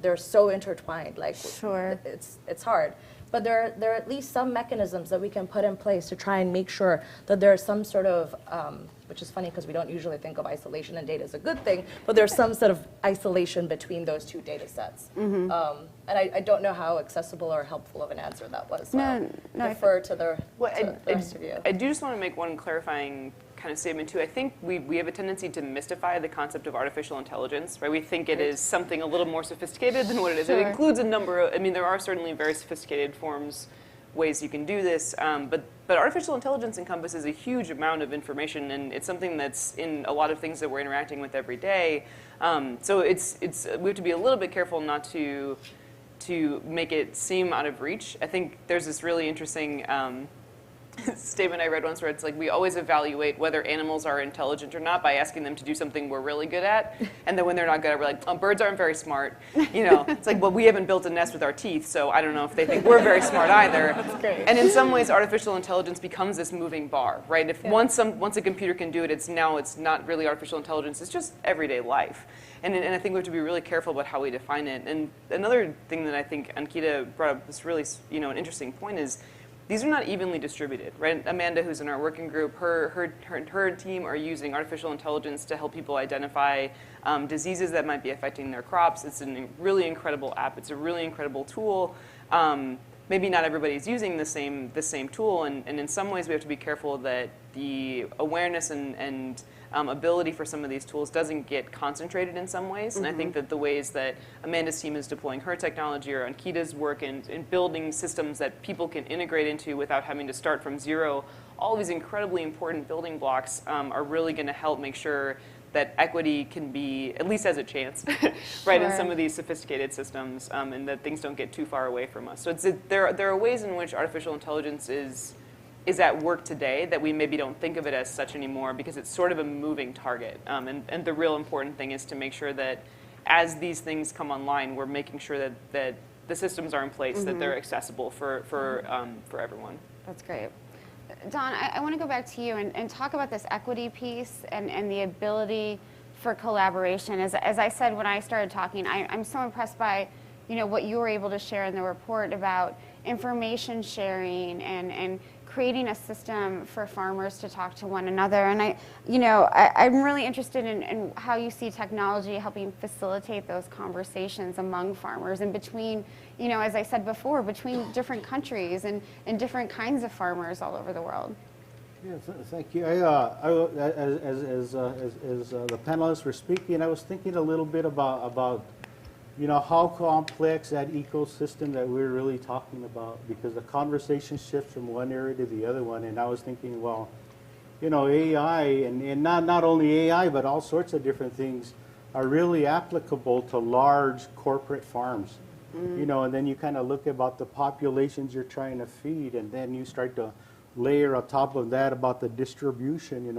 [SPEAKER 6] they're so intertwined. Like
[SPEAKER 2] Sure.
[SPEAKER 6] it's hard. But there are at least some mechanisms that we can put in place to try and make sure that there's some sort of, which is funny because we don't usually think of isolation and data as a good thing, but there's some sort of isolation between those two data sets. And I don't know how accessible or helpful of an answer that was. So
[SPEAKER 2] No,
[SPEAKER 6] I'll defer to the rest of you.
[SPEAKER 4] I do just want to make one clarifying kind of statement too. I think we have a tendency to mystify the concept of artificial intelligence, right? We think it is something a little more sophisticated than what it is.
[SPEAKER 2] Sure.
[SPEAKER 4] It includes a number of, there are certainly very sophisticated ways you can do this, but artificial intelligence encompasses a huge amount of information, and it's something that's in a lot of things that we're interacting with every day. So we have to be a little bit careful not to make it seem out of reach. I think there's this really interesting statement I read once where it's like we always evaluate whether animals are intelligent or not by asking them to do something we're really good at, and then when they're not good at it, we're like, oh, birds aren't very smart. It's like, well, we haven't built a nest with our teeth, so I don't know if they think we're very smart either.
[SPEAKER 6] That's great.
[SPEAKER 4] And in some ways, artificial intelligence becomes this moving bar, right? If once a computer can do it, it's not really artificial intelligence. It's just everyday life. And I think we have to be really careful about how we define it. And another thing that I think Ankita brought up, this really an interesting point is, these are not evenly distributed, right? Amanda, who's in our working group, her team are using artificial intelligence to help people identify diseases that might be affecting their crops. It's a really incredible app. It's a really incredible tool. Maybe not everybody's using the same tool, and in some ways we have to be careful that the awareness and ability for some of these tools doesn't get concentrated in some ways. And I think that the ways that Amanda's team is deploying her technology or Ankita's work in building systems that people can integrate into without having to start from zero, all these incredibly important building blocks are really going to help make sure that equity can be, at least has a chance, right, in some of these sophisticated systems, and that things don't get too far away from us. So there are ways in which artificial intelligence is at work today that we maybe don't think of it as such anymore because it's sort of a moving target. And the real important thing is to make sure that as these things come online, we're making sure that the systems are in place, that they're accessible for everyone.
[SPEAKER 2] That's great. Don, I want to go back to you and talk about this equity piece and the ability for collaboration. As I said when I started talking, I'm so impressed by what you were able to share in the report about information sharing and creating a system for farmers to talk to one another. And I'm really interested in how you see technology helping facilitate those conversations among farmers and between, as I said before, between different countries and different kinds of farmers all over the world.
[SPEAKER 5] Yeah, thank you. As the panelists were speaking, I was thinking a little bit about how complex that ecosystem that we're really talking about, because the conversation shifts from one area to the other one. And I was thinking, well, AI and not only AI, but all sorts of different things are really applicable to large corporate farms. And then you kind of look about the populations you're trying to feed, and then you start to layer on top of that about the distribution.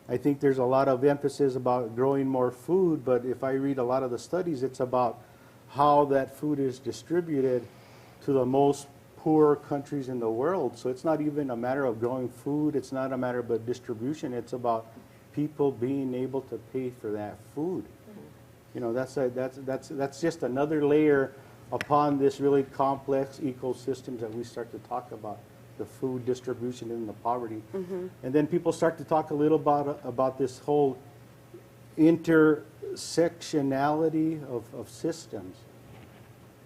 [SPEAKER 5] I think there's a lot of emphasis about growing more food, but if I read a lot of the studies, it's about how that food is distributed to the most poor countries in the world. So it's not even a matter of growing food. It's not a matter of distribution. It's about people being able to pay for that food. That's just another layer upon this really complex ecosystems that we start to talk about. The food distribution and the poverty. And then people start to talk a little about this whole intersectionality of systems.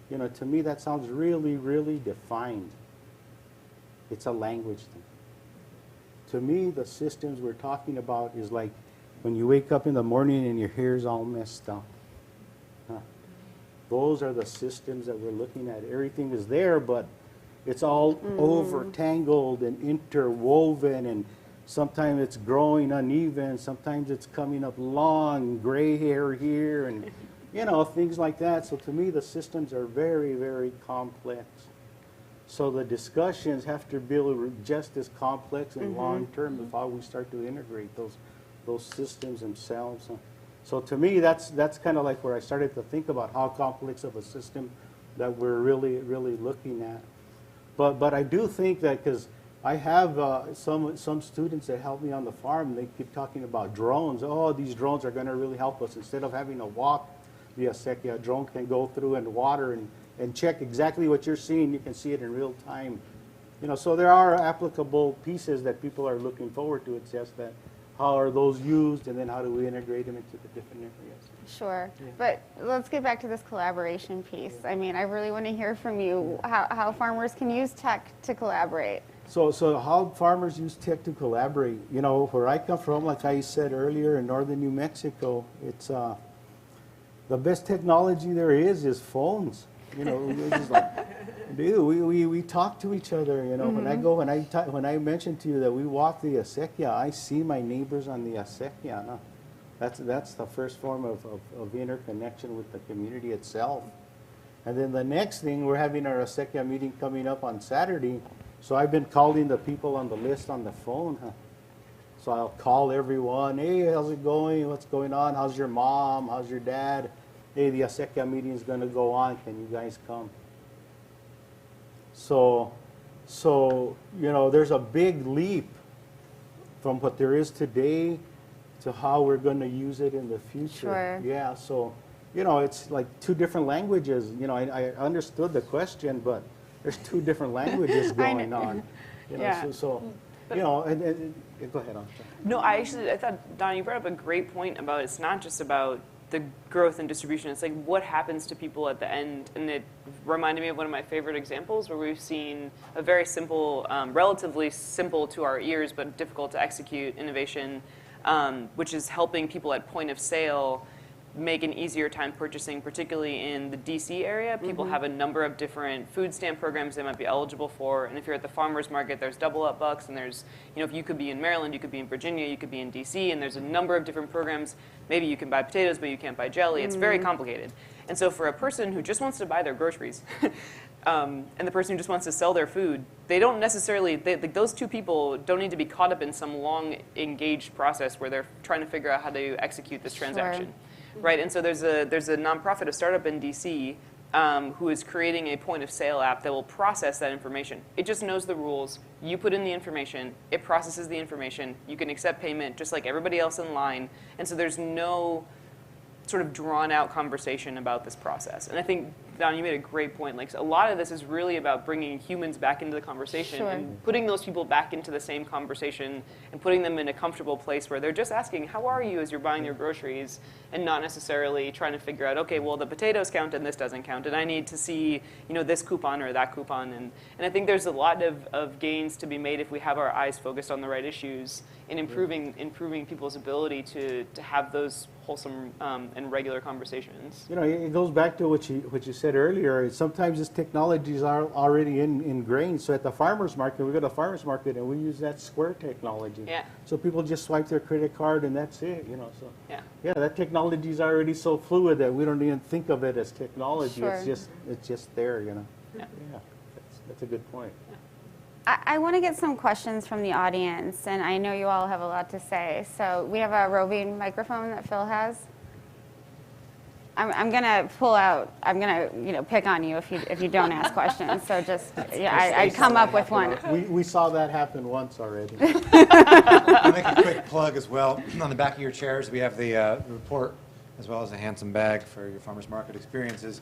[SPEAKER 5] To me that sounds really, really defined. It's a language thing. To me, the systems we're talking about is like when you wake up in the morning and your hair's all messed up. Those are the systems that we're looking at. Everything is there, but it's all over-tangled and interwoven, and sometimes it's growing uneven, sometimes it's coming up long, gray hair here, and things like that. So to me, the systems are very, very complex. So the discussions have to be just as complex and long term of how we start to integrate those systems themselves. So to me, that's kind of like where I started to think about how complex of a system that we're really, really looking at. But I do think that, because I have some students that help me on the farm, they keep talking about drones. Oh, these drones are going to really help us. Instead of having to walk the acequia, a drone can go through and water and check exactly what you're seeing. You can see it in real time. So there are applicable pieces that people are looking forward to. It's just that how are those used, and then how do we integrate them into the different areas?
[SPEAKER 2] Sure. Yeah. But let's get back to this collaboration piece. I mean, I really want to hear from you how farmers can use tech to collaborate.
[SPEAKER 5] So how farmers use tech to collaborate. Where I come from, like I said earlier, in northern New Mexico, it's the best technology there is phones. It's just like, dude, we talk to each other. When I mentioned to you that we walk the acequia, I see my neighbors on the acequia. No? That's the first form of interconnection with the community itself. And then the next thing, we're having our acequia meeting coming up on Saturday. So I've been calling the people on the list on the phone. So I'll call everyone. Hey, how's it going? What's going on? How's your mom? How's your dad? Hey, the acequia meeting is going to go on. Can you guys come? So there's a big leap from what there is today to how we're going to use it in the future.
[SPEAKER 2] Sure.
[SPEAKER 5] Yeah, so, it's like two different languages. I understood the question, but there's two different languages going on.
[SPEAKER 2] Yeah.
[SPEAKER 5] And go ahead on.
[SPEAKER 4] No, I thought, Don, you brought up a great point about it's not just about the growth and distribution. It's like what happens to people at the end. And it reminded me of one of my favorite examples where we've seen a very simple, relatively simple to our ears, but difficult to execute innovation, which is helping people at point of sale make an easier time purchasing, particularly in the DC area. People have a number of different food stamp programs they might be eligible for. And if you're at the farmer's market, there's double up bucks, and there's, if you could be in Maryland, you could be in Virginia, you could be in DC, and there's a number of different programs. Maybe you can buy potatoes, but you can't buy jelly. It's very complicated. And so for a person who just wants to buy their groceries, and the person who just wants to sell their food, they don't necessarily, those two people don't need to be caught up in some long engaged process where they're trying to figure out how to execute this transaction. Right, and so there's a nonprofit, a startup in DC, who is creating a point of sale app that will process that information. It just knows the rules. You put in the information, it processes the information. You can accept payment just like everybody else in line, and so there's no sort of drawn out conversation about this process. And I think, Don, you made a great point. Like, a lot of this is really about bringing humans back into the conversation and putting those people back into the same conversation and putting them in a comfortable place where they're just asking, how are you as you're buying your groceries, and not necessarily trying to figure out, okay, well, the potatoes count and this doesn't count, and I need to see, this coupon or that coupon. And I think there's a lot of gains to be made if we have our eyes focused on the right issues in improving people's ability to have those wholesome and regular conversations.
[SPEAKER 5] It goes back to what you said earlier. Sometimes this technologies are already ingrained. So at the farmer's market, we go to the farmer's market and we use that square technology.
[SPEAKER 4] Yeah.
[SPEAKER 5] So people just swipe their credit card and that's it. So
[SPEAKER 4] yeah,
[SPEAKER 5] that technology is already so fluid that we don't even think of it as technology.
[SPEAKER 2] Sure.
[SPEAKER 5] It's just there.
[SPEAKER 4] Yeah.
[SPEAKER 5] That's a good point.
[SPEAKER 2] I want to get some questions from the audience, and I know you all have a lot to say. So we have a roving microphone that Phil has. I'm gonna pull out. I'm gonna pick on you if you don't ask questions. So just I'd come up with one.
[SPEAKER 5] We saw that happen once already.
[SPEAKER 1] I'll make a quick plug as well. On the back of your chairs, we have the report as well as a handsome bag for your farmers market experiences.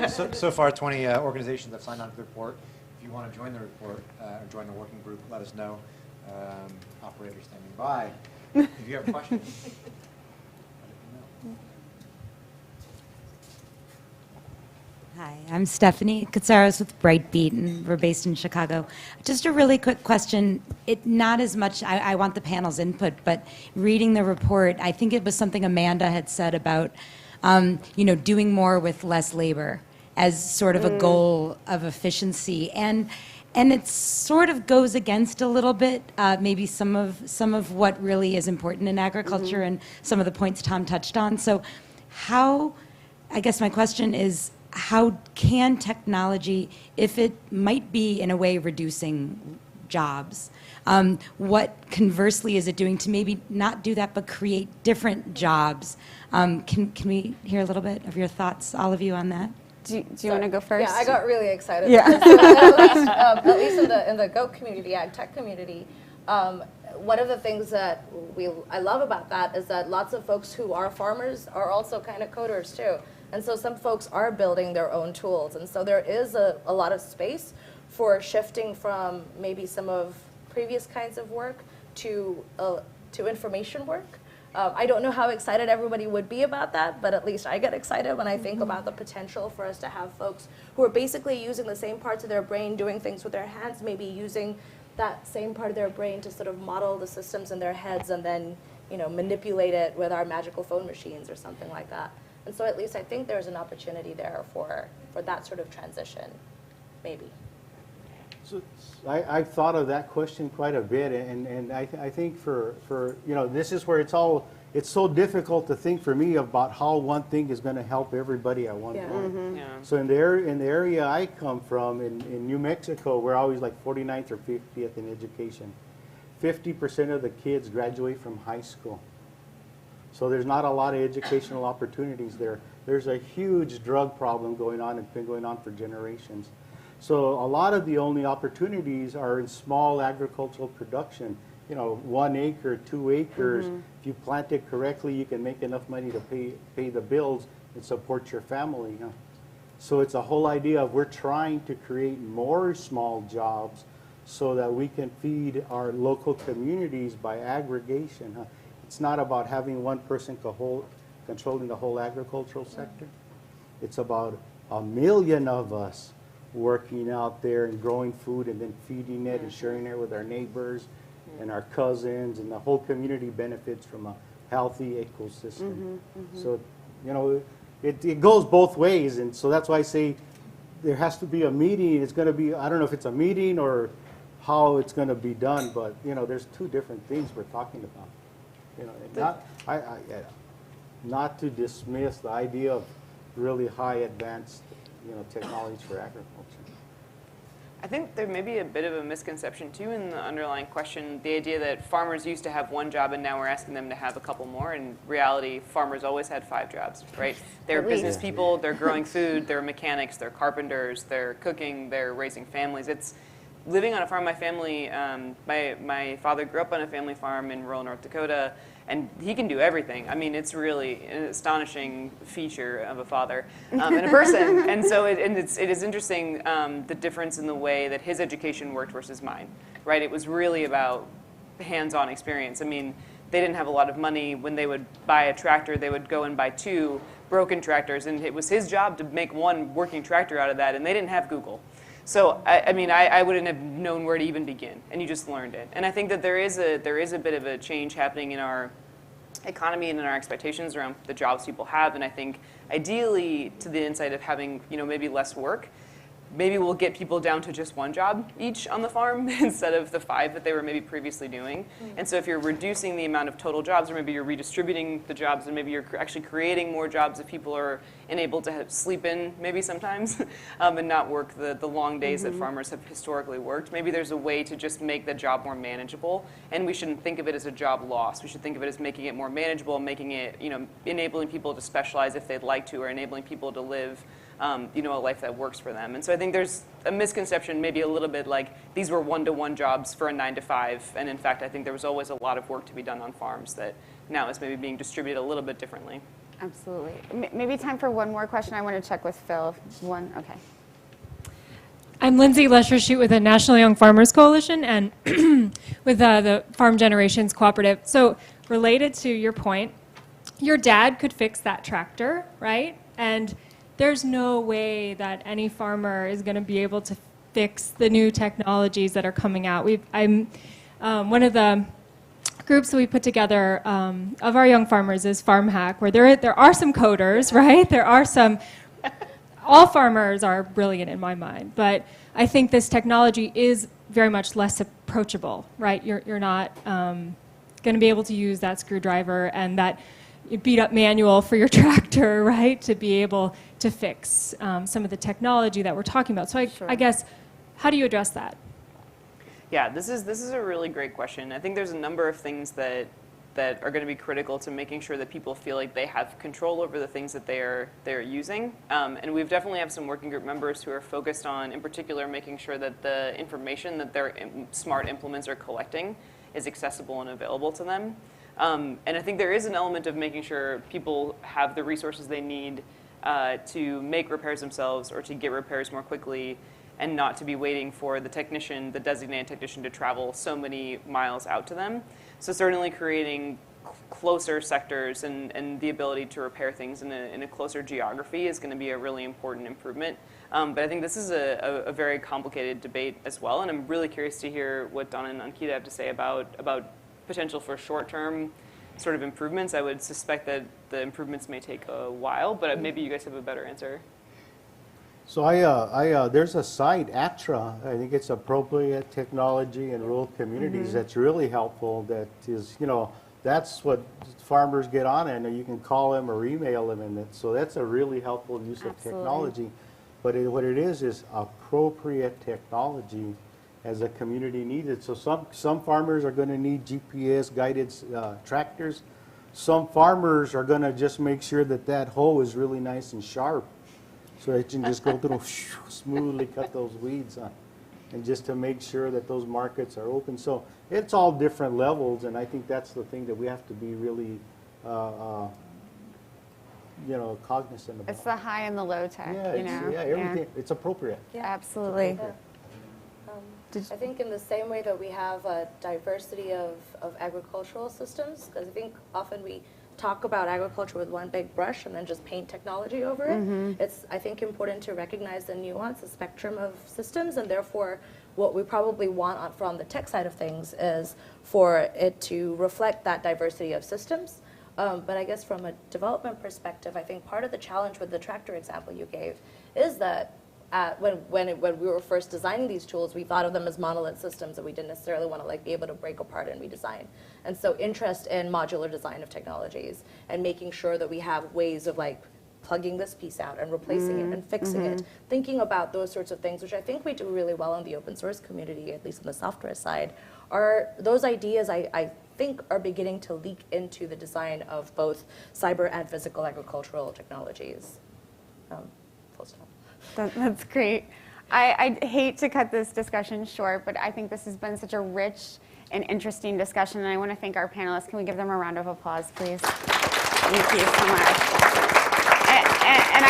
[SPEAKER 1] So far, 20 organizations have signed on to the report. If you want to join the report or join the working group, let us know. Operator standing by. If you have questions, let me know.
[SPEAKER 7] Hi, I'm Stephanie Katsaros with Brightbeat, and we're based in Chicago. Just a really quick question. Not as much, I want the panel's input, but reading the report, I think it was something Amanda had said about, doing more with less labor as sort of a goal of efficiency. And And it sort of goes against a little bit, maybe some of what really is important in agriculture and some of the points Tom touched on. So how, I guess my question is, how can technology, if it might be in a way reducing jobs, what conversely is it doing to maybe not do that but create different jobs? Can we hear a little bit of your thoughts, all of you, on that?
[SPEAKER 2] Do you want to go first?
[SPEAKER 6] Yeah, I got really excited.
[SPEAKER 2] Yeah.
[SPEAKER 6] Because, at least in the goat community, ag tech community, one of the things that I love about that is that lots of folks who are farmers are also kind of coders too. And so some folks are building their own tools. And so there is a lot of space for shifting from maybe some of previous kinds of work to information work. I don't know how excited everybody would be about that, but at least I get excited when I think about the potential for us to have folks who are basically using the same parts of their brain, doing things with their hands, maybe using that same part of their brain to sort of model the systems in their heads and then, manipulate it with our magical phone machines or something like that. And so at least I think there's an opportunity there for that sort of transition, maybe.
[SPEAKER 5] So I've thought of that question quite a bit, and I think for this is where it's so difficult to think for me about how one thing is going to help everybody at one point.
[SPEAKER 4] Yeah.
[SPEAKER 5] So in the area I come from, in New Mexico, we're always like 49th or 50th in education. 50% of the kids graduate from high school. So there's not a lot of educational opportunities there. There's a huge drug problem going on. It's been going on for generations. So a lot of the only opportunities are in small agricultural production. 1 acre, 2 acres. If you plant it correctly, you can make enough money to pay the bills and support your family. So it's a whole idea of we're trying to create more small jobs so that we can feed our local communities by aggregation. It's not about having one person controlling the whole agricultural sector. It's about 1 million of us working out there and growing food and then feeding it and sharing it with our neighbors and our cousins, and the whole community benefits from a healthy ecosystem. So, it goes both ways, and so that's why I say there has to be a meeting. It's going to be, I don't know if it's a meeting or how it's going to be done, but there's two different things we're talking about. Not to dismiss the idea of really high advanced technologies for agriculture.
[SPEAKER 4] I think there may be a bit of a misconception too in the underlying question, the idea that farmers used to have one job and now we're asking them to have a couple more. In reality, farmers always had 5 jobs, right? They're business people, they're growing food, they're mechanics, they're carpenters, they're cooking, they're raising families. It's living on a farm. My family, my father grew up on a family farm in rural North Dakota, and he can do everything. I mean, it's really an astonishing feature of a father and a person. And so it is interesting the difference in the way that his education worked versus mine, right? It was really about hands-on experience. I mean, they didn't have a lot of money. When they would buy a tractor, they would go and buy 2 broken tractors, and it was his job to make one working tractor out of that, and they didn't have Google. So, I wouldn't have known where to even begin, and you just learned it. And I think that there is a bit of a change happening in our economy and in our expectations around the jobs people have, and I think ideally to the insight of having, maybe less work, maybe we'll get people down to just 1 job each on the farm instead of the 5 that they were maybe previously doing. And so if you're reducing the amount of total jobs, or maybe you're redistributing the jobs, and maybe you're actually creating more jobs if people are enabled to sleep in maybe sometimes and not work the long days that farmers have historically worked, maybe there's a way to just make the job more manageable. And we shouldn't think of it as a job loss. We should think of it as making it more manageable, making it, enabling people to specialize if they'd like to, or enabling people to live a life that works for them. And so I think there's a misconception, maybe a little bit like these were 1-to-1 jobs for a 9-to-5. And in fact, I think there was always a lot of work to be done on farms that now is maybe being distributed a little bit differently.
[SPEAKER 2] Absolutely. Maybe time for one more question. I want to check with Phil. One, okay.
[SPEAKER 8] I'm Lindsay Lesher-Shute with the National Young Farmers Coalition and with the Farm Generations Cooperative. So related to your point, your dad could fix that tractor, right? And there's no way that any farmer is going to be able to fix the new technologies that are coming out. I'm one of the groups that we put together of our young farmers is Farm Hack, where there are some coders, right? There are some all farmers are brilliant in my mind, but I think this technology is very much less approachable, right? You're not going to be able to use that screwdriver and that beat up manual for your tractor, right, to be able to fix some of the technology that we're talking about. So I guess, how do you address that?
[SPEAKER 4] Yeah, this is a really great question. I think there's a number of things that are going to be critical to making sure that people feel like they have control over the things that they're using. And we've definitely have some working group members who are focused on, in particular, making sure that the information that their smart implements are collecting is accessible and available to them. And I think there is an element of making sure people have the resources they need to make repairs themselves or to get repairs more quickly, and not to be waiting for the technician, the designated technician, to travel so many miles out to them. So certainly creating closer sectors and the ability to repair things in a closer geography is going to be a really important improvement. But I think this is a very complicated debate as well, and I'm really curious to hear what Donna and Ankita have to say about potential for short-term sort of improvements. I would suspect that the improvements may take a while, but maybe you guys have a better answer.
[SPEAKER 5] So there's a site, ATRA, I think it's Appropriate Technology in Rural Communities, that's really helpful. That is, that's what farmers get on, and you can call them or email them, and so that's a really helpful use of technology. But what it is appropriate technology as a community needed. So some farmers are going to need GPS guided tractors. Some farmers are going to just make sure that hoe is really nice and sharp, so that you can just go through smoothly cut those weeds on, and just to make sure that those markets are open. So it's all different levels, and I think that's the thing that we have to be really, cognizant about.
[SPEAKER 2] It's the high and the low tech,
[SPEAKER 5] Everything. It's appropriate.
[SPEAKER 2] Yeah, absolutely.
[SPEAKER 6] I think in the same way that we have a diversity of agricultural systems, because I think often we talk about agriculture with one big brush and then just paint technology over it. It's, I think, important to recognize the nuance, the spectrum of systems, and therefore what we probably want from the tech side of things is for it to reflect that diversity of systems. But I guess from a development perspective, I think part of the challenge with the tractor example you gave is that when we were first designing these tools, we thought of them as monolith systems that we didn't necessarily want to be able to break apart and redesign. And so interest in modular design of technologies and making sure that we have ways of plugging this piece out and replacing it and fixing it, thinking about those sorts of things, which I think we do really well in the open source community, at least on the software side, are those ideas I think are beginning to leak into the design of both cyber and physical agricultural technologies. Full stop.
[SPEAKER 2] That's great. I hate to cut this discussion short, but I think this has been such a rich and interesting discussion, and I want to thank our panelists. Can we give them a round of applause, please? Thank you so much. And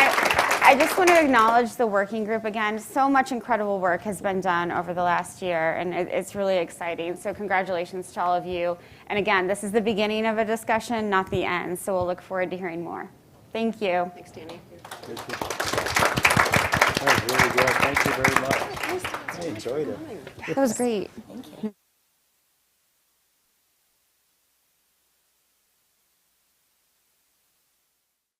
[SPEAKER 2] I just want to acknowledge the working group again. So much incredible work has been done over the last year, and it's really exciting. So congratulations to all of you. And again, this is the beginning of a discussion, not the end, so we'll look forward to hearing more. Thank you.
[SPEAKER 4] Thanks, Danny.
[SPEAKER 5] Thank you. That was really good. Thank you very much. I enjoyed it.
[SPEAKER 2] That was great.
[SPEAKER 6] Thank you.